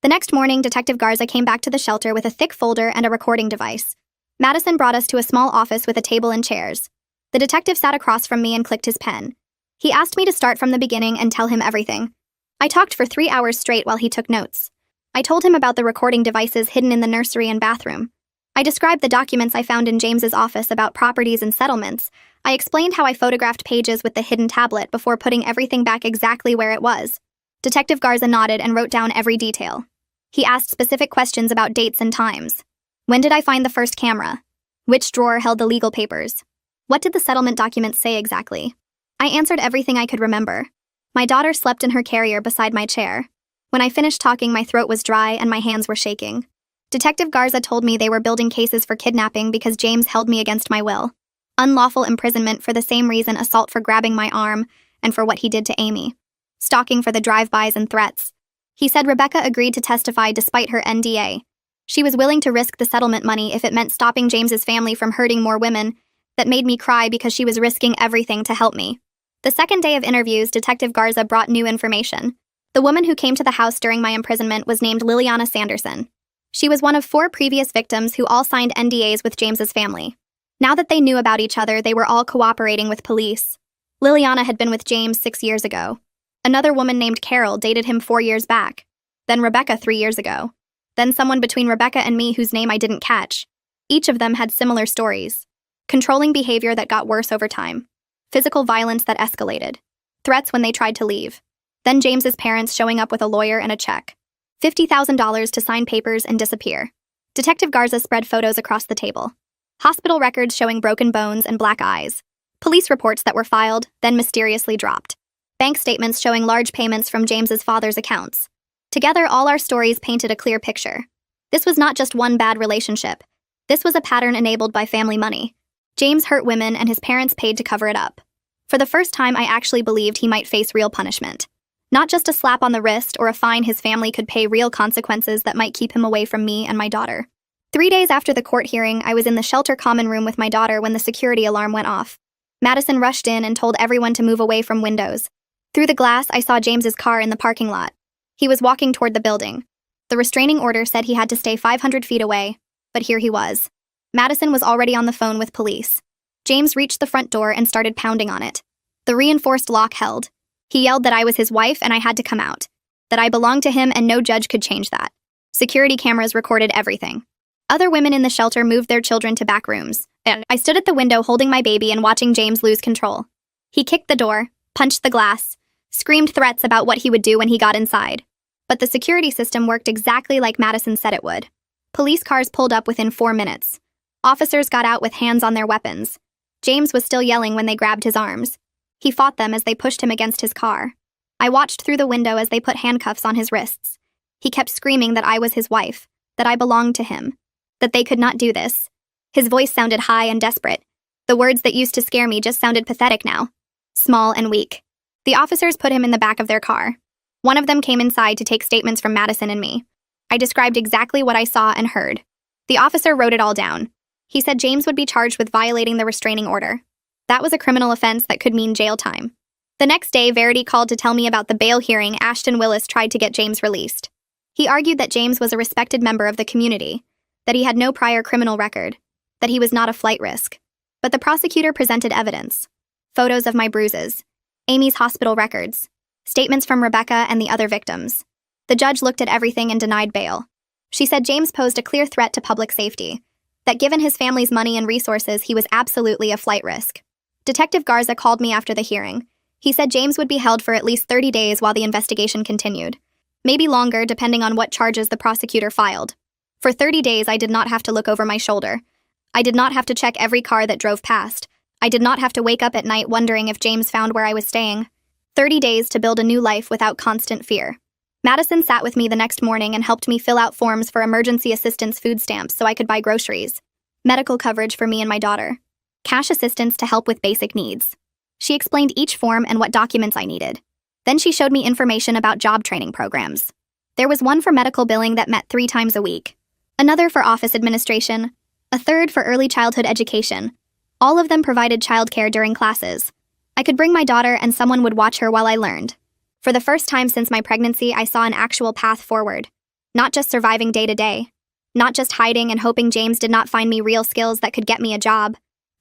The next morning, Detective Garza came back to the shelter with a thick folder and a recording device. Madison brought us to a small office with a table and chairs. The detective sat across from me and clicked his pen. He asked me to start from the beginning and tell him everything. I talked for 3 hours straight while he took notes. I told him about the recording devices hidden in the nursery and bathroom. I described the documents I found in James's office about properties and settlements. I explained how I photographed pages with the hidden tablet before putting everything back exactly where it was. Detective Garza nodded and wrote down every detail. He asked specific questions about dates and times. When did I find the first camera? Which drawer held the legal papers? What did the settlement documents say exactly? I answered everything I could remember. My daughter slept in her carrier beside my chair. When I finished talking, my throat was dry and my hands were shaking. Detective Garza told me they were building cases for kidnapping because James held me against my will. Unlawful imprisonment for the same reason, assault for grabbing my arm, and for what he did to Amy. Stalking for the drive-bys and threats. He said Rebecca agreed to testify despite her NDA. She was willing to risk the settlement money if it meant stopping James's family from hurting more women. That made me cry because she was risking everything to help me. The second day of interviews, Detective Garza brought new information. The woman who came to the house during my imprisonment was named Liliana Sanderson. She was one of 4 previous victims who all signed NDAs with James's family. Now that they knew about each other, they were all cooperating with police. Liliana had been with James 6 years ago. Another woman named Carol dated him 4 years back. Then Rebecca 3 years ago. Then someone between Rebecca and me whose name I didn't catch. Each of them had similar stories. Controlling behavior that got worse over time. Physical violence that escalated. Threats when they tried to leave. Then James's parents showing up with a lawyer and a check. $50,000 to sign papers and disappear. Detective Garza spread photos across the table. Hospital records showing broken bones and black eyes. Police reports that were filed, then mysteriously dropped. Bank statements showing large payments from James's father's accounts. Together, all our stories painted a clear picture. This was not just one bad relationship. This was a pattern enabled by family money. James hurt women and his parents paid to cover it up. For the first time, I actually believed he might face real punishment. Not just a slap on the wrist or a fine. His family could pay real consequences that might keep him away from me and my daughter. 3 days after the court hearing, I was in the shelter common room with my daughter when the security alarm went off. Madison rushed in and told everyone to move away from windows. Through the glass, I saw James's car in the parking lot. He was walking toward the building. The restraining order said he had to stay 500 feet away, but here he was. Madison was already on the phone with police. James reached the front door and started pounding on it. The reinforced lock held. He yelled that I was his wife and I had to come out, that I belonged to him and no judge could change that. Security cameras recorded everything. Other women in the shelter moved their children to back rooms, and I stood at the window holding my baby and watching James lose control. He kicked the door, punched the glass, screamed threats about what he would do when he got inside. But the security system worked exactly like Madison said it would. Police cars pulled up within 4 minutes. Officers got out with hands on their weapons. James was still yelling when they grabbed his arms. He fought them as they pushed him against his car. I watched through the window as they put handcuffs on his wrists. He kept screaming that I was his wife, that I belonged to him, that they could not do this. His voice sounded high and desperate. The words that used to scare me just sounded pathetic now. Small and weak. The officers put him in the back of their car. One of them came inside to take statements from Madison and me. I described exactly what I saw and heard. The officer wrote it all down. He said James would be charged with violating the restraining order. That was a criminal offense that could mean jail time. The next day, Verity called to tell me about the bail hearing Ashton Willis tried to get James released. He argued that James was a respected member of the community, that he had no prior criminal record, that he was not a flight risk. But the prosecutor presented evidence. Photos of my bruises, Amy's hospital records, statements from Rebecca and the other victims. The judge looked at everything and denied bail. She said James posed a clear threat to public safety, that given his family's money and resources, he was absolutely a flight risk. Detective Garza called me after the hearing. He said James would be held for at least 30 days while the investigation continued. Maybe longer, depending on what charges the prosecutor filed. For 30 days, I did not have to look over my shoulder. I did not have to check every car that drove past. I did not have to wake up at night wondering if James found where I was staying. 30 days to build a new life without constant fear. Madison sat with me the next morning and helped me fill out forms for emergency assistance food stamps so I could buy groceries, medical coverage for me and my daughter, cash assistance to help with basic needs. She explained each form and what documents I needed. Then she showed me information about job training programs. There was one for medical billing that met 3 times a week, another for office administration, a third for early childhood education. All of them provided childcare during classes. I could bring my daughter and someone would watch her while I learned. For the first time since my pregnancy, I saw an actual path forward. Not just surviving day to day. Not just hiding and hoping James did not find me real skills that could get me a job.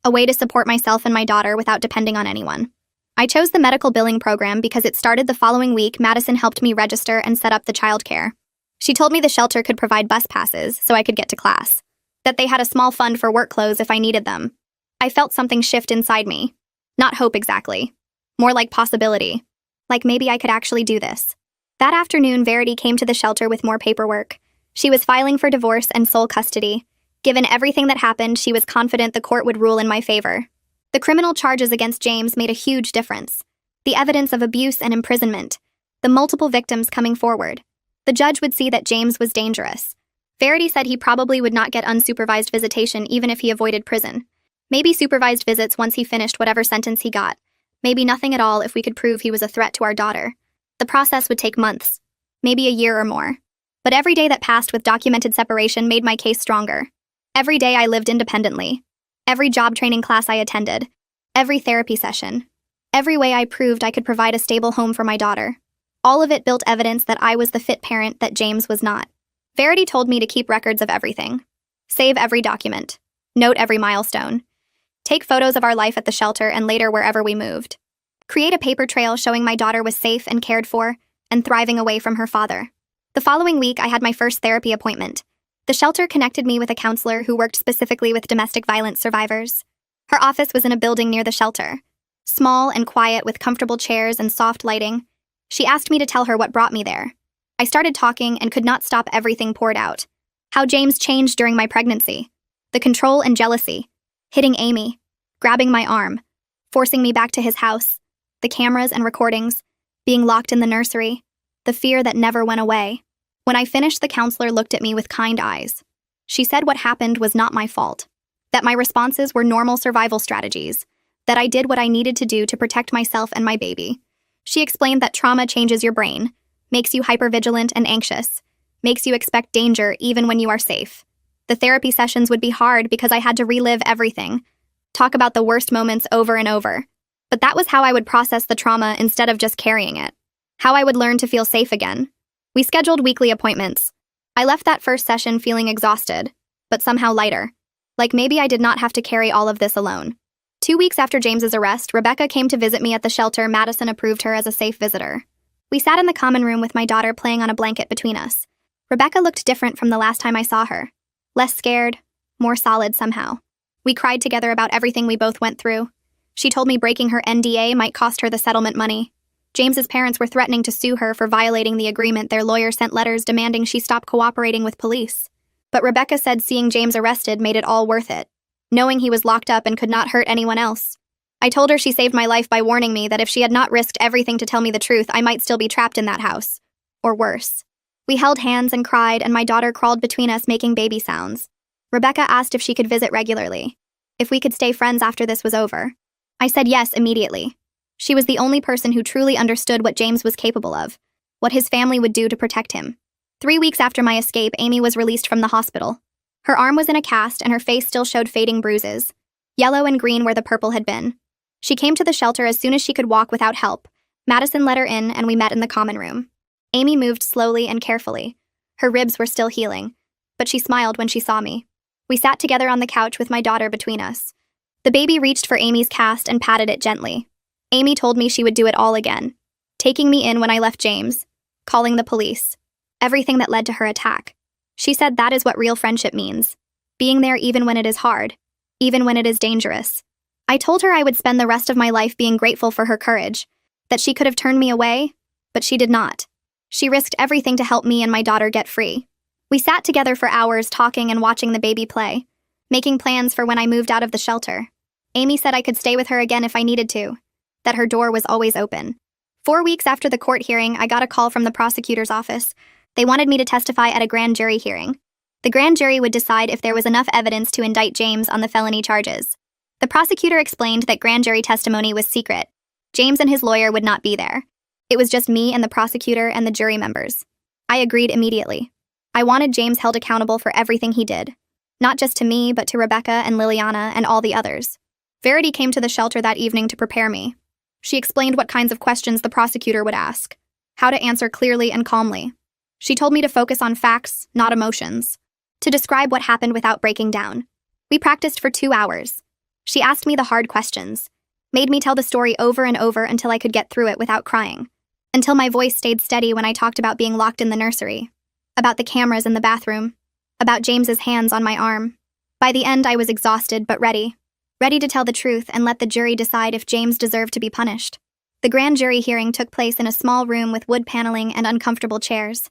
A way to support myself and my daughter without depending on anyone. I chose the medical billing program because it started the following week. Madison helped me register and set up the childcare. She told me the shelter could provide bus passes so I could get to class. That they had a small fund for work clothes if I needed them. I felt something shift inside me. Not hope exactly. More like possibility. Like maybe I could actually do this. That afternoon, Verity came to the shelter with more paperwork. She was filing for divorce and sole custody. Given everything that happened, she was confident the court would rule in my favor. The criminal charges against James made a huge difference. The evidence of abuse and imprisonment. The multiple victims coming forward. The judge would see that James was dangerous. Verity said he probably would not get unsupervised visitation even if he avoided prison. Maybe supervised visits once he finished whatever sentence he got. Maybe nothing at all if we could prove he was a threat to our daughter. The process would take months. Maybe a year or more. But every day that passed with documented separation made my case stronger. Every day I lived independently. Every job training class I attended. Every therapy session. Every way I proved I could provide a stable home for my daughter. All of it built evidence that I was the fit parent that James was not. Verity told me to keep records of everything. Save every document. Note every milestone. Take photos of our life at the shelter and later wherever we moved. Create a paper trail showing my daughter was safe and cared for and thriving away from her father. The following week, I had my first therapy appointment. The shelter connected me with a counselor who worked specifically with domestic violence survivors. Her office was in a building near the shelter. Small and quiet with comfortable chairs and soft lighting. She asked me to tell her what brought me there. I started talking and could not stop everything poured out. How James changed during my pregnancy. The control and jealousy. Hitting Amy. Grabbing my arm. Forcing me back to his house. The cameras and recordings. Being locked in the nursery. The fear that never went away. When I finished, the counselor looked at me with kind eyes. She said what happened was not my fault. That my responses were normal survival strategies. That I did what I needed to do to protect myself and my baby. She explained that trauma changes your brain. Makes you hypervigilant and anxious. Makes you expect danger even when you are safe. The therapy sessions would be hard because I had to relive everything. talk about the worst moments over and over. But that was how I would process the trauma instead of just carrying it. How I would learn to feel safe again. We scheduled weekly appointments. I left that first session feeling exhausted, but somehow lighter. Like maybe I did not have to carry all of this alone. 2 weeks after James's arrest, Rebecca came to visit me at the shelter. Madison approved her as a safe visitor. We sat in the common room with my daughter playing on a blanket between us. Rebecca looked different from the last time I saw her. Less scared, more solid somehow. We cried together about everything we both went through. She told me breaking her NDA might cost her the settlement money. James's parents were threatening to sue her for violating the agreement. Their lawyer sent letters demanding she stop cooperating with police. But Rebecca said seeing James arrested made it all worth it, knowing he was locked up and could not hurt anyone else. I told her she saved my life by warning me that if she had not risked everything to tell me the truth, I might still be trapped in that house. Or worse. We held hands and cried, and my daughter crawled between us making baby sounds. Rebecca asked if she could visit regularly, if we could stay friends after this was over. I said yes immediately. She was the only person who truly understood what James was capable of, what his family would do to protect him. 3 weeks after my escape, Amy was released from the hospital. Her arm was in a cast and her face still showed fading bruises, yellow and green where the purple had been. She came to the shelter as soon as she could walk without help. Madison let her in and we met in the common room. Amy moved slowly and carefully. Her ribs were still healing, but she smiled when she saw me. We sat together on the couch with my daughter between us. The baby reached for Amy's cast and patted it gently. Amy told me she would do it all again, taking me in when I left James, calling the police, everything that led to her attack. She said that is what real friendship means, being there even when it is hard, even when it is dangerous. I told her I would spend the rest of my life being grateful for her courage, that she could have turned me away, but she did not. She risked everything to help me and my daughter get free. We sat together for hours talking and watching the baby play, making plans for when I moved out of the shelter. Amy said I could stay with her again if I needed to, that her door was always open. 4 weeks after the court hearing, I got a call from the prosecutor's office. They wanted me to testify at a grand jury hearing. The grand jury would decide if there was enough evidence to indict James on the felony charges. The prosecutor explained that grand jury testimony was secret. James and his lawyer would not be there. It was just me and the prosecutor and the jury members. I agreed immediately. I wanted James held accountable for everything he did. Not just to me, but to Rebecca and Liliana and all the others. Verity came to the shelter that evening to prepare me. She explained what kinds of questions the prosecutor would ask, how to answer clearly and calmly. She told me to focus on facts, not emotions, to describe what happened without breaking down. We practiced for 2 hours. She asked me the hard questions, made me tell the story over and over until I could get through it without crying, until my voice stayed steady when I talked about being locked in the nursery, about the cameras in the bathroom, about James's hands on my arm. By the end, I was exhausted but ready to tell the truth and let the jury decide if James deserved to be punished. The grand jury hearing took place in a small room with wood paneling and uncomfortable chairs.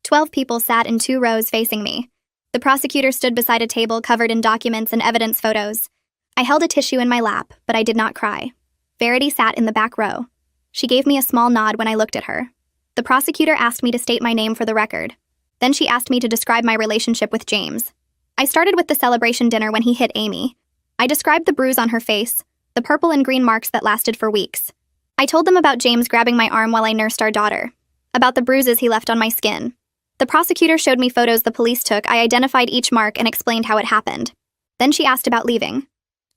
12 people sat in 2 rows facing me. The prosecutor stood beside a table covered in documents and evidence photos. I held a tissue in my lap, but I did not cry. Verity sat in the back row. She gave me a small nod when I looked at her. The prosecutor asked me to state my name for the record. Then she asked me to describe my relationship with James. I started with the celebration dinner when he hit Amy. I described the bruise on her face, the purple and green marks that lasted for weeks. I told them about James grabbing my arm while I nursed our daughter, about the bruises he left on my skin. The prosecutor showed me photos the police took. I identified each mark and explained how it happened. Then she asked about leaving.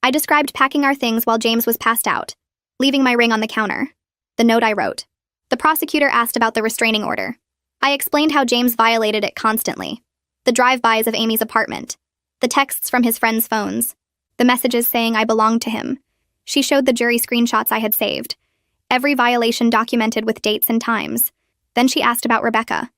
I described packing our things while James was passed out, leaving my ring on the counter, the note I wrote. The prosecutor asked about the restraining order. I explained how James violated it constantly, the drive-bys of Amy's apartment, the texts from his friends' phones, the messages saying I belonged to him. She showed the jury screenshots I had saved, every violation documented with dates and times. Then she asked about Rebecca.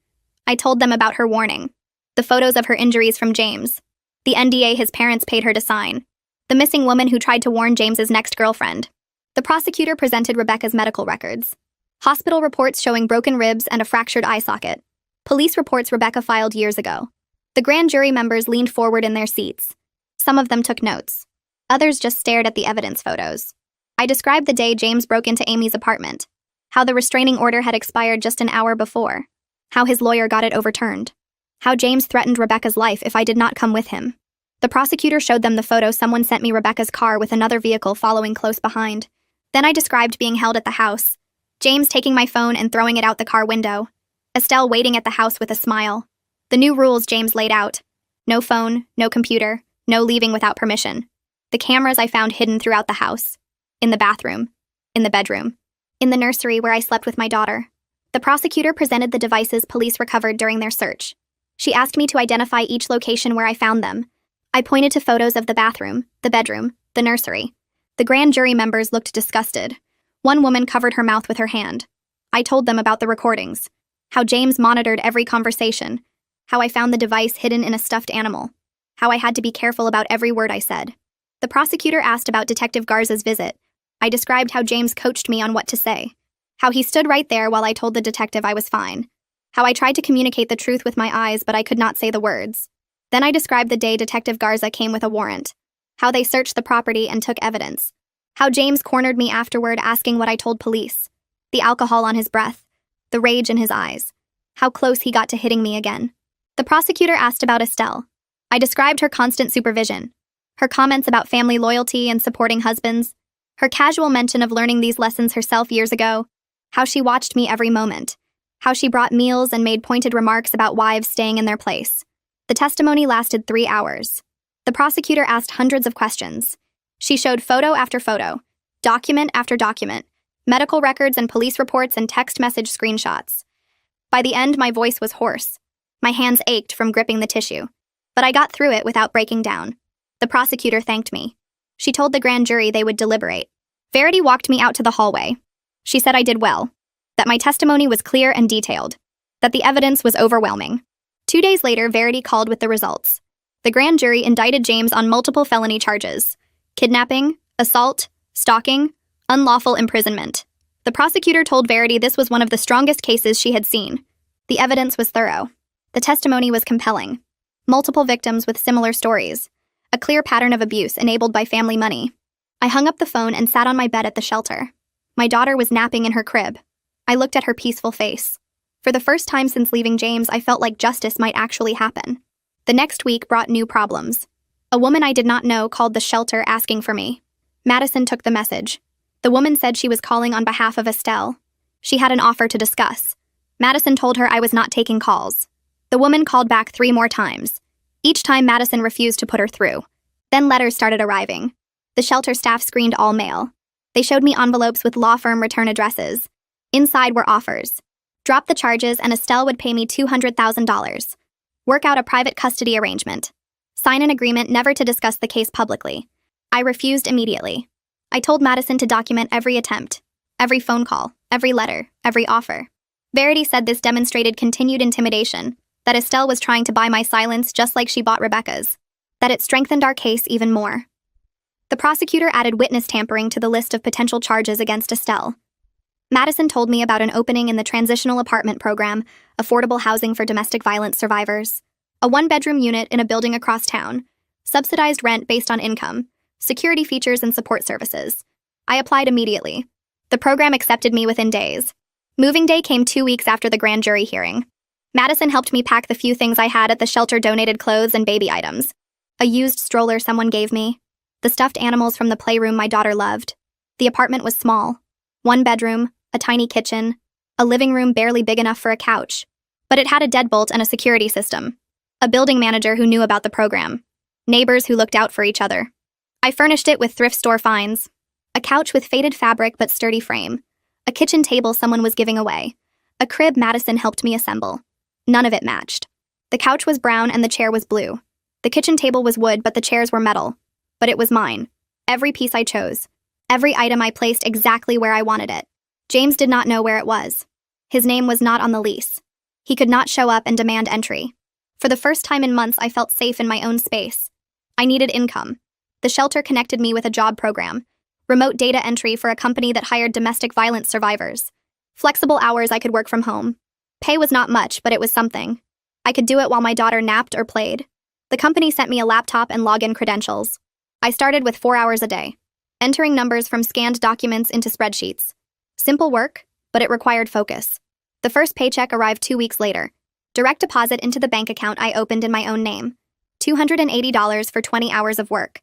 I told them about her warning, the photos of her injuries from James, the NDA his parents paid her to sign, the missing woman who tried to warn James's next girlfriend. The prosecutor presented Rebecca's medical records, hospital reports showing broken ribs and a fractured eye socket, police reports Rebecca filed years ago. The grand jury members leaned forward in their seats. Some of them took notes. Others just stared at the evidence photos. I described the day James broke into Amy's apartment, how the restraining order had expired just an hour before, how his lawyer got it overturned, how James threatened Rebecca's life if I did not come with him. The prosecutor showed them the photo someone sent me Rebecca's car with another vehicle following close behind. Then I described being held at the house, James taking my phone and throwing it out the car window, Estelle waiting at the house with a smile. The new rules James laid out. No phone, no computer, no leaving without permission. The cameras I found hidden throughout the house. In the bathroom. In the bedroom. In the nursery where I slept with my daughter. The prosecutor presented the devices police recovered during their search. She asked me to identify each location where I found them. I pointed to photos of the bathroom, the bedroom, the nursery. The grand jury members looked disgusted. One woman covered her mouth with her hand. I told them about the recordings. How James monitored every conversation. How I found the device hidden in a stuffed animal. How I had to be careful about every word I said. The prosecutor asked about Detective Garza's visit. I described how James coached me on what to say. How he stood right there while I told the detective I was fine. How I tried to communicate the truth with my eyes, but I could not say the words. Then I described the day Detective Garza came with a warrant. How they searched the property and took evidence. How James cornered me afterward asking what I told police. The alcohol on his breath. The rage in his eyes. How close he got to hitting me again. The prosecutor asked about Estelle. I described her constant supervision. Her comments about family loyalty and supporting husbands. Her casual mention of learning these lessons herself years ago. How she watched me every moment. How she brought meals and made pointed remarks about wives staying in their place. The testimony lasted 3 hours. The prosecutor asked hundreds of questions. She showed photo after photo, document after document, medical records and police reports and text message screenshots. By the end, my voice was hoarse. My hands ached from gripping the tissue. But I got through it without breaking down. The prosecutor thanked me. She told the grand jury they would deliberate. Verity walked me out to the hallway. She said I did well, that my testimony was clear and detailed, that the evidence was overwhelming. 2 days later, Verity called with the results. The grand jury indicted James on multiple felony charges: kidnapping, assault, stalking, unlawful imprisonment. The prosecutor told Verity this was one of the strongest cases she had seen. The evidence was thorough. The testimony was compelling. Multiple victims with similar stories. A clear pattern of abuse enabled by family money. I hung up the phone and sat on my bed at the shelter. My daughter was napping in her crib. I looked at her peaceful face. For the first time since leaving James, I felt like justice might actually happen. The next week brought new problems. A woman I did not know called the shelter asking for me. Madison took the message. The woman said she was calling on behalf of Estelle. She had an offer to discuss. Madison told her I was not taking calls. The woman called back 3 more times. Each time Madison refused to put her through. Then letters started arriving. The shelter staff screened all mail. They showed me envelopes with law firm return addresses. Inside were offers. Drop the charges and Estelle would pay me $200,000. Work out a private custody arrangement. Sign an agreement never to discuss the case publicly. I refused immediately. I told Madison to document every attempt, every phone call, every letter, every offer. Verity said this demonstrated continued intimidation, that Estelle was trying to buy my silence just like she bought Rebecca's, that it strengthened our case even more. The prosecutor added witness tampering to the list of potential charges against Estelle. Madison told me about an opening in the transitional apartment program, affordable housing for domestic violence survivors, a 1-bedroom unit in a building across town, subsidized rent based on income, security features and support services. I applied immediately. The program accepted me within days. Moving day came 2 weeks after the grand jury hearing. Madison helped me pack the few things I had at the shelter: donated clothes and baby items. A used stroller someone gave me. The stuffed animals from the playroom my daughter loved. The apartment was small. 1 bedroom, a tiny kitchen, a living room barely big enough for a couch. But it had a deadbolt and a security system. A building manager who knew about the program. Neighbors who looked out for each other. I furnished it with thrift store finds. A couch with faded fabric but sturdy frame. A kitchen table someone was giving away. A crib Madison helped me assemble. None of it matched. The couch was brown and the chair was blue. The kitchen table was wood but the chairs were metal. But it was mine. Every piece I chose. Every item I placed exactly where I wanted it. James did not know where it was. His name was not on the lease. He could not show up and demand entry. For the first time in months, I felt safe in my own space. I needed income. The shelter connected me with a job program. Remote data entry for a company that hired domestic violence survivors. Flexible hours I could work from home. Pay was not much, but it was something. I could do it while my daughter napped or played. The company sent me a laptop and login credentials. I started with 4 hours a day, entering numbers from scanned documents into spreadsheets. Simple work, but it required focus. The first paycheck arrived 2 weeks later. Direct deposit into the bank account I opened in my own name. $280 for 20 hours of work.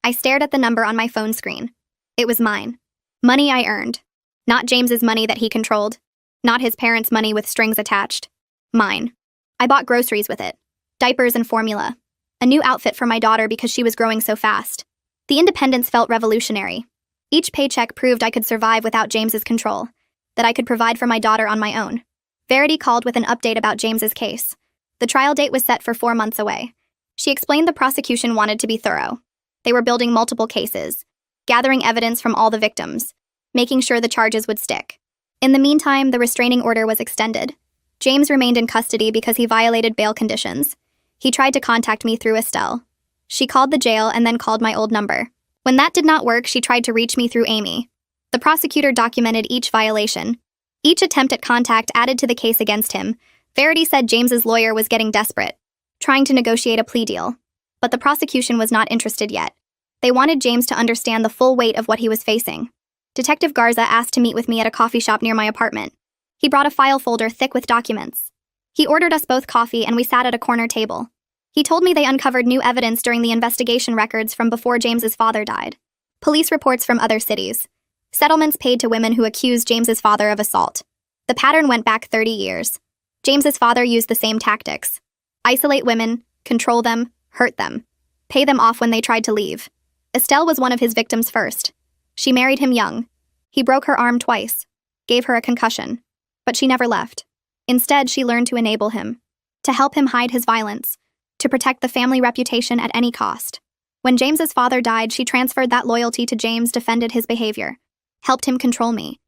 I stared at the number on my phone screen. It was mine. Money I earned. Not James's money that he controlled. Not his parents' money with strings attached. Mine. I bought groceries with it. Diapers and formula. A new outfit for my daughter because she was growing so fast. The independence felt revolutionary. Each paycheck proved I could survive without James's control, that I could provide for my daughter on my own. Verity called with an update about James's case. The trial date was set for 4 months away. She explained the prosecution wanted to be thorough. They were building multiple cases, gathering evidence from all the victims, making sure the charges would stick. In the meantime, the restraining order was extended. James remained in custody because he violated bail conditions. He tried to contact me through Estelle. She called the jail and then called my old number. When that did not work, she tried to reach me through Amy. The prosecutor documented each violation. Each attempt at contact added to the case against him. Verity said James's lawyer was getting desperate, trying to negotiate a plea deal. But the prosecution was not interested yet. They wanted James to understand the full weight of what he was facing. Detective Garza asked to meet with me at a coffee shop near my apartment. He brought a file folder thick with documents. He ordered us both coffee and we sat at a corner table. He told me they uncovered new evidence during the investigation records from before James's father died. Police reports from other cities. Settlements paid to women who accused James's father of assault. The pattern went back 30 years. James's father used the same tactics. Isolate women, control them, hurt them, pay them off when they tried to leave. Estelle was one of his victims first. She married him young. He broke her arm twice, gave her a concussion, but she never left. Instead, she learned to enable him, to help him hide his violence, to protect the family reputation at any cost. When James's father died, she transferred that loyalty to James, defended his behavior, helped him control me,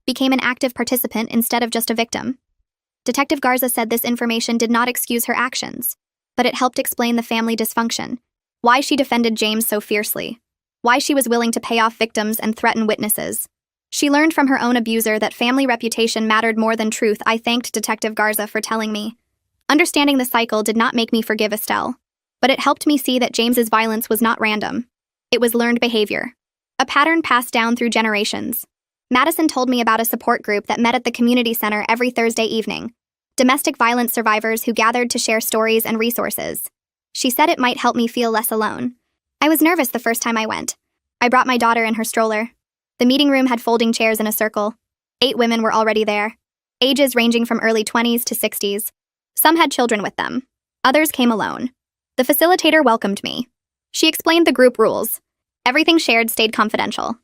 became an active participant instead of just a victim. Detective Garza said this information did not excuse her actions, but it helped explain the family dysfunction, why she defended James so fiercely, why she was willing to pay off victims and threaten witnesses. She learned from her own abuser that family reputation mattered more than truth. I thanked Detective Garza for telling me. Understanding the cycle did not make me forgive Estelle, but it helped me see that James's violence was not random. It was learned behavior, a pattern passed down through generations. Madison told me about a support group that met at the community center every Thursday evening, domestic violence survivors who gathered to share stories and resources. She said it might help me feel less alone. I was nervous the first time I went. I brought my daughter in her stroller. The meeting room had folding chairs in a circle. 8 women were already there, ages ranging from early 20s to 60s. Some had children with them. Others came alone. The facilitator welcomed me. She explained the group rules. Everything shared stayed confidential.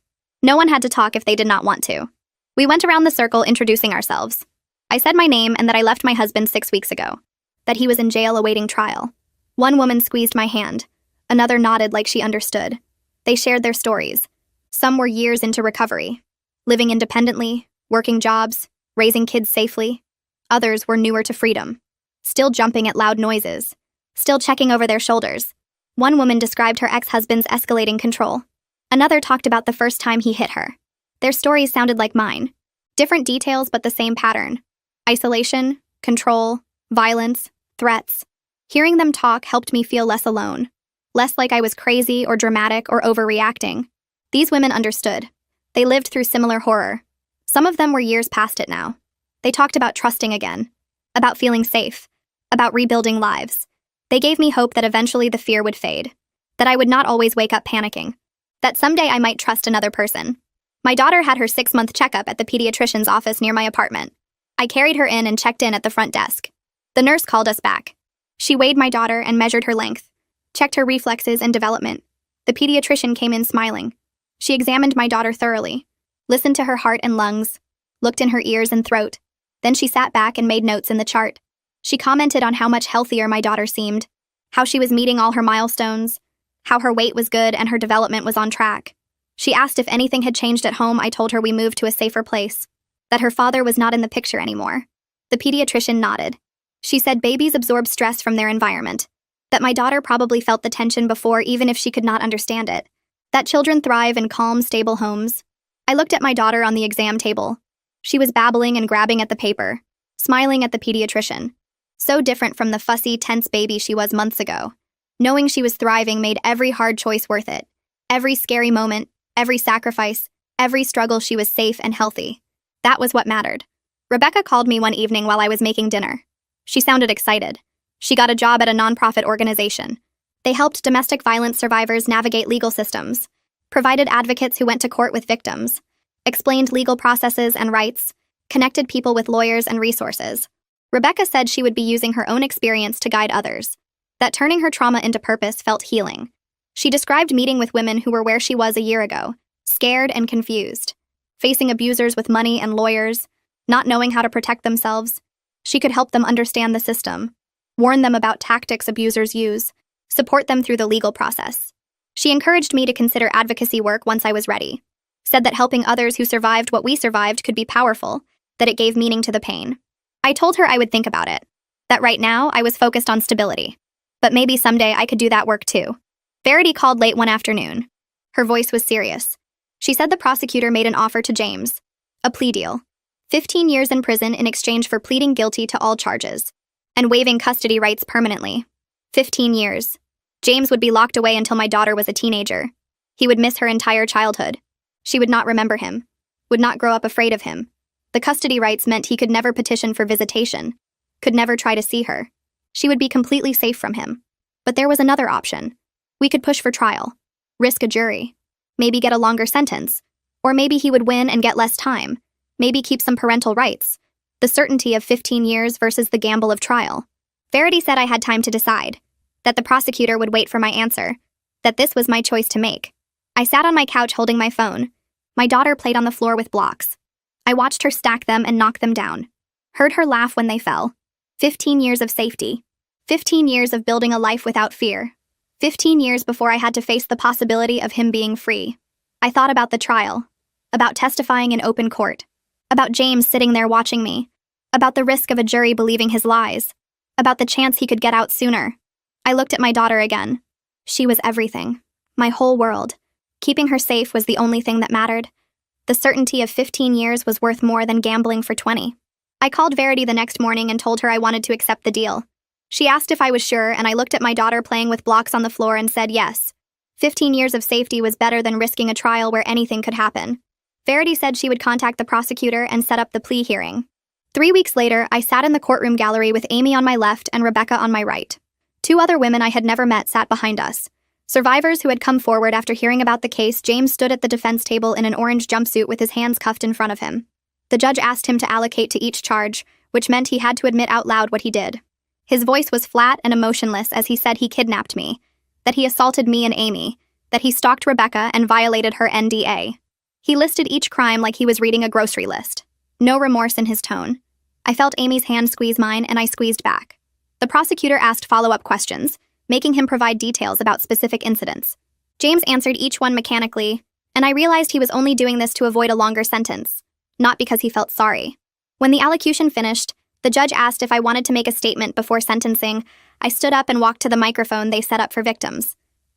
No one had to talk if they did not want to. We went around the circle introducing ourselves. I said my name and that I left my husband 6 weeks ago, that he was in jail awaiting trial. One woman squeezed my hand. Another nodded like she understood. They shared their stories. Some were years into recovery, living independently, working jobs, raising kids safely. Others were newer to freedom, still jumping at loud noises, still checking over their shoulders. One woman described her ex-husband's escalating control. Another talked about the first time he hit her. Their stories sounded like mine. Different details, but the same pattern. Isolation, control, violence, threats. Hearing them talk helped me feel less alone, less like I was crazy or dramatic or overreacting. These women understood. They lived through similar horror. Some of them were years past it now. They talked about trusting again, about feeling safe, about rebuilding lives. They gave me hope that eventually the fear would fade, that I would not always wake up panicking, that someday I might trust another person. My daughter had her 6-month checkup at the pediatrician's office near my apartment. I carried her in and checked in at the front desk. The nurse called us back. She weighed my daughter and measured her length, checked her reflexes and development. The pediatrician came in smiling. She examined my daughter thoroughly, listened to her heart and lungs, looked in her ears and throat. Then she sat back and made notes in the chart. She commented on how much healthier my daughter seemed, how she was meeting all her milestones, how her weight was good and her development was on track. She asked if anything had changed at home. I told her we moved to a safer place, that her father was not in the picture anymore. The pediatrician nodded. She said babies absorb stress from their environment, that my daughter probably felt the tension before even if she could not understand it, that children thrive in calm, stable homes. I looked at my daughter on the exam table. She was babbling and grabbing at the paper, smiling at the pediatrician. So different from the fussy, tense baby she was months ago. Knowing she was thriving made every hard choice worth it. Every scary moment, every sacrifice, every struggle, she was safe and healthy. That was what mattered. Rebecca called me one evening while I was making dinner. She sounded excited. She got a job at a nonprofit organization. They helped domestic violence survivors navigate legal systems, provided advocates who went to court with victims, explained legal processes and rights, connected people with lawyers and resources. Rebecca said she would be using her own experience to guide others, that turning her trauma into purpose felt healing. She described meeting with women who were where she was a year ago, scared and confused, facing abusers with money and lawyers, not knowing how to protect themselves. She could help them understand the system, warn them about tactics abusers use, support them through the legal process. She encouraged me to consider advocacy work once I was ready, said that helping others who survived what we survived could be powerful, that it gave meaning to the pain. I told her I would think about it, that right now I was focused on stability, but maybe someday I could do that work too. Verity called late one afternoon. Her voice was serious. She said the prosecutor made an offer to James, a plea deal, 15 years in prison in exchange for pleading guilty to all charges, and waiving custody rights permanently. 15 years. James would be locked away until my daughter was a teenager. He would miss her entire childhood. She would not remember him, would not grow up afraid of him. The custody rights meant he could never petition for visitation, could never try to see her. She would be completely safe from him. But there was another option. We could push for trial, risk a jury, maybe get a longer sentence, or maybe he would win and get less time, maybe keep some parental rights, the certainty of 15 years versus the gamble of trial. Verity said I had time to decide, that the prosecutor would wait for my answer, that this was my choice to make. I sat on my couch holding my phone. My daughter played on the floor with blocks. I watched her stack them and knock them down, heard her laugh when they fell. 15 years of safety, 15 years of building a life without fear, 15 years before I had to face the possibility of him being free. I thought about the trial, about testifying in open court, about James sitting there watching me, about the risk of a jury believing his lies, about the chance he could get out sooner. I looked at my daughter again. She was everything, my whole world. Keeping her safe was the only thing that mattered. The certainty of 15 years was worth more than gambling for 20. I called Verity the next morning and told her I wanted to accept the deal. She asked if I was sure, and I looked at my daughter playing with blocks on the floor and said yes. 15 years of safety was better than risking a trial where anything could happen. Verity said she would contact the prosecutor and set up the plea hearing. 3 weeks later, I sat in the courtroom gallery with Amy on my left and Rebecca on my right. 2 other women I had never met sat behind us. Survivors who had come forward after hearing about the case. James stood at the defense table in an orange jumpsuit with his hands cuffed in front of him. The judge asked him to allocate to each charge, which meant he had to admit out loud what he did. His voice was flat and emotionless as he said he kidnapped me, that he assaulted me and Amy, that he stalked Rebecca and violated her NDA. He listed each crime like he was reading a grocery list. No remorse in his tone. I felt Amy's hand squeeze mine and I squeezed back. The prosecutor asked follow-up questions, making him provide details about specific incidents. James answered each one mechanically, and I realized he was only doing this to avoid a longer sentence, not because he felt sorry. When the allocution finished, the judge asked if I wanted to make a statement before sentencing. I stood up and walked to the microphone they set up for victims.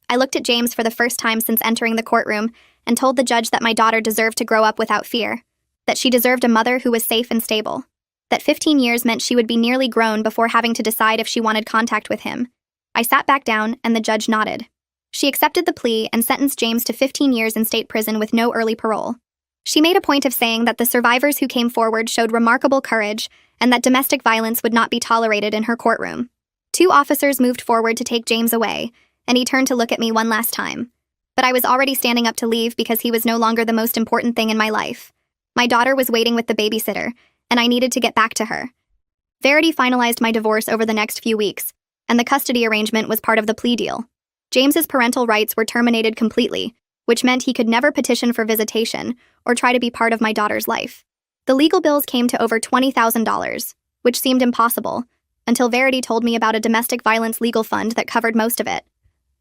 I looked at James for the first time since entering the courtroom and told the judge that my daughter deserved to grow up without fear, that she deserved a mother who was safe and stable, that 15 years meant she would be nearly grown before having to decide if she wanted contact with him. I sat back down and the judge nodded. She accepted the plea and sentenced James to 15 years in state prison with no early parole. She made a point of saying that the survivors who came forward showed remarkable courage and that domestic violence would not be tolerated in her courtroom. 2 officers moved forward to take James away, and he turned to look at me one last time. But I was already standing up to leave because he was no longer the most important thing in my life. My daughter was waiting with the babysitter, and I needed to get back to her. Verity finalized my divorce over the next few weeks, and the custody arrangement was part of the plea deal. James's parental rights were terminated completely, which meant he could never petition for visitation or try to be part of my daughter's life. The legal bills came to over $20,000, which seemed impossible, until Verity told me about a domestic violence legal fund that covered most of it.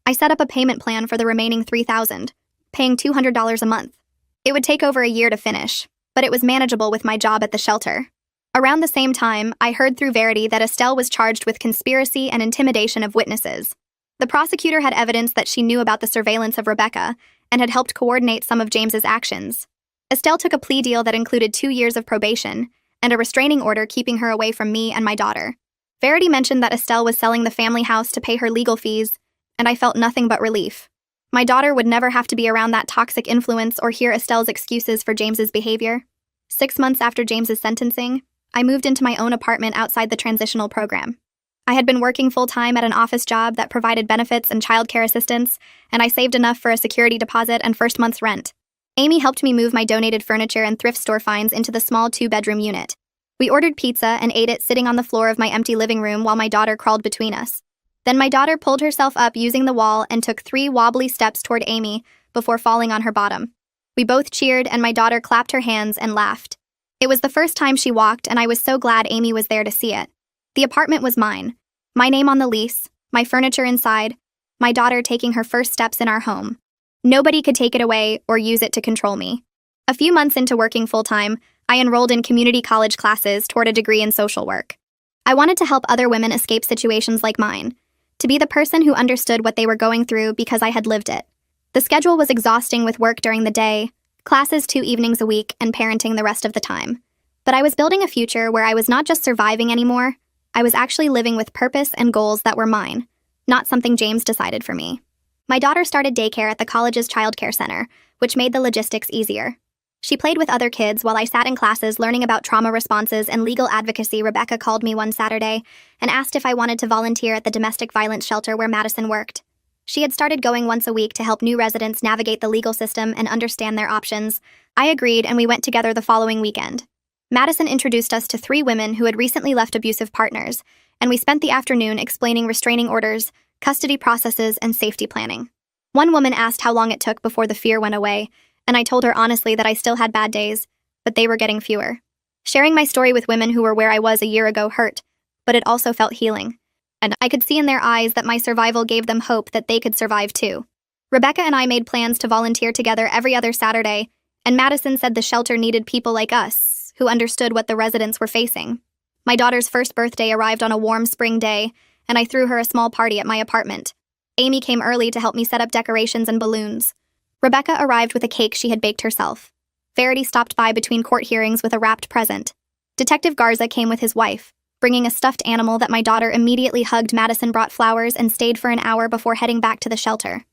I set up a payment plan for the remaining $3,000, paying $200 a month. It would take over a year to finish, but it was manageable with my job at the shelter. Around the same time, I heard through Verity that Estelle was charged with conspiracy and intimidation of witnesses. The prosecutor had evidence that she knew about the surveillance of Rebecca and had helped coordinate some of James's actions. Estelle took a plea deal that included 2 years of probation and a restraining order keeping her away from me and my daughter. Verity mentioned that Estelle was selling the family house to pay her legal fees, and I felt nothing but relief. My daughter would never have to be around that toxic influence or hear Estelle's excuses for James's behavior. 6 months after James's sentencing, I moved into my own apartment outside the transitional program. I had been working full-time at an office job that provided benefits and childcare assistance, and I saved enough for a security deposit and first month's rent. Amy helped me move my donated furniture and thrift store finds into the small 2-bedroom unit. We ordered pizza and ate it sitting on the floor of my empty living room while my daughter crawled between us. Then my daughter pulled herself up using the wall and took 3 wobbly steps toward Amy before falling on her bottom. We both cheered and my daughter clapped her hands and laughed. It was the first time she walked and I was so glad Amy was there to see it. The apartment was mine. My name on the lease, my furniture inside, my daughter taking her first steps in our home. Nobody could take it away or use it to control me. A few months into working full-time, I enrolled in community college classes toward a degree in social work. I wanted to help other women escape situations like mine, to be the person who understood what they were going through because I had lived it. The schedule was exhausting with work during the day, classes 2 evenings a week, and parenting the rest of the time. But I was building a future where I was not just surviving anymore, I was actually living with purpose and goals that were mine, not something James decided for me. My daughter started daycare at the college's childcare center, which made the logistics easier. She played with other kids while I sat in classes learning about trauma responses and legal advocacy. Rebecca called me one Saturday and asked if I wanted to volunteer at the domestic violence shelter where Madison worked. She had started going once a week to help new residents navigate the legal system and understand their options. I agreed and we went together the following weekend. Madison introduced us to 3 women who had recently left abusive partners, and we spent the afternoon explaining restraining orders, custody processes, and safety planning. One woman asked how long it took before the fear went away, and I told her honestly that I still had bad days, but they were getting fewer. Sharing my story with women who were where I was a year ago hurt, but it also felt healing. And I could see in their eyes that my survival gave them hope that they could survive too. Rebecca and I made plans to volunteer together every other Saturday, and Madison said the shelter needed people like us, who understood what the residents were facing. My daughter's first birthday arrived on a warm spring day, and I threw her a small party at my apartment. Amy came early to help me set up decorations and balloons. Rebecca arrived with a cake she had baked herself. Verity stopped by between court hearings with a wrapped present. Detective Garza came with his wife, bringing a stuffed animal that my daughter immediately hugged. Madison brought flowers and stayed for an hour before heading back to the shelter.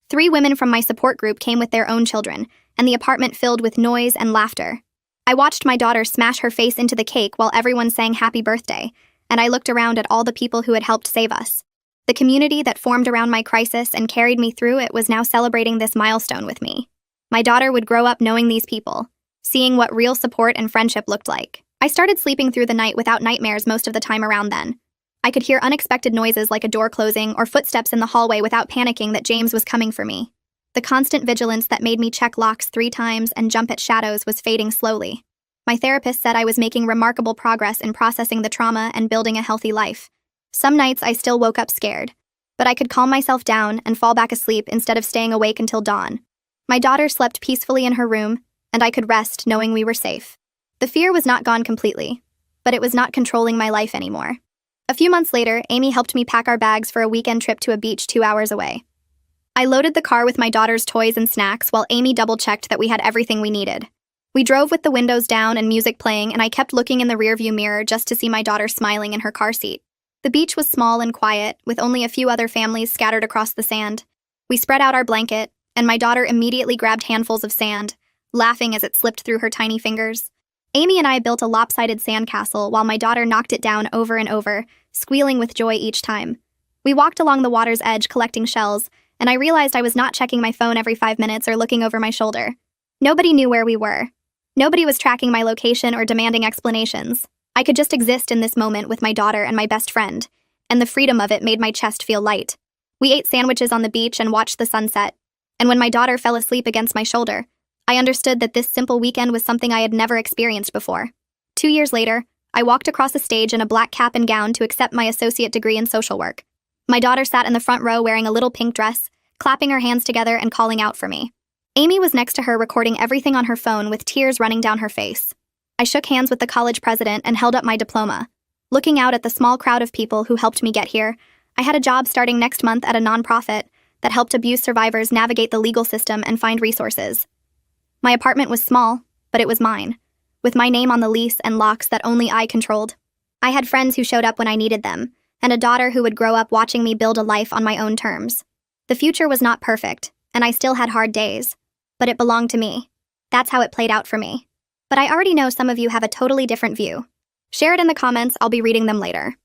3 women from my support group came with their own children, and the apartment filled with noise and laughter. I watched my daughter smash her face into the cake while everyone sang happy birthday, and I looked around at all the people who had helped save us. The community that formed around my crisis and carried me through it was now celebrating this milestone with me. My daughter would grow up knowing these people, seeing what real support and friendship looked like. I started sleeping through the night without nightmares most of the time around then. I could hear unexpected noises like a door closing or footsteps in the hallway without panicking that James was coming for me. The constant vigilance that made me check locks 3 times and jump at shadows was fading slowly. My therapist said I was making remarkable progress in processing the trauma and building a healthy life. Some nights I still woke up scared, but I could calm myself down and fall back asleep instead of staying awake until dawn. My daughter slept peacefully in her room, and I could rest knowing we were safe. The fear was not gone completely, but it was not controlling my life anymore. A few months later, Amy helped me pack our bags for a weekend trip to a beach 2 hours away. I loaded the car with my daughter's toys and snacks while Amy double-checked that we had everything we needed. We drove with the windows down and music playing, and I kept looking in the rearview mirror just to see my daughter smiling in her car seat. The beach was small and quiet, with only a few other families scattered across the sand. We spread out our blanket, and my daughter immediately grabbed handfuls of sand, laughing as it slipped through her tiny fingers. Amy and I built a lopsided sandcastle while my daughter knocked it down over and over, squealing with joy each time. We walked along the water's edge collecting shells, and I realized I was not checking my phone every 5 minutes or looking over my shoulder. Nobody knew where we were. Nobody was tracking my location or demanding explanations. I could just exist in this moment with my daughter and my best friend, and the freedom of it made my chest feel light. We ate sandwiches on the beach and watched the sunset, and when my daughter fell asleep against my shoulder, I understood that this simple weekend was something I had never experienced before. 2 years later, I walked across the stage in a black cap and gown to accept my associate degree in social work. My daughter sat in the front row wearing a little pink dress, clapping her hands together and calling out for me. Amy was next to her recording everything on her phone with tears running down her face. I shook hands with the college president and held up my diploma. Looking out at the small crowd of people who helped me get here, I had a job starting next month at a nonprofit that helped abuse survivors navigate the legal system and find resources. My apartment was small, but it was mine, with my name on the lease and locks that only I controlled. I had friends who showed up when I needed them, and a daughter who would grow up watching me build a life on my own terms. The future was not perfect, and I still had hard days, but it belonged to me. That's how it played out for me. But I already know some of you have a totally different view. Share it in the comments, I'll be reading them later.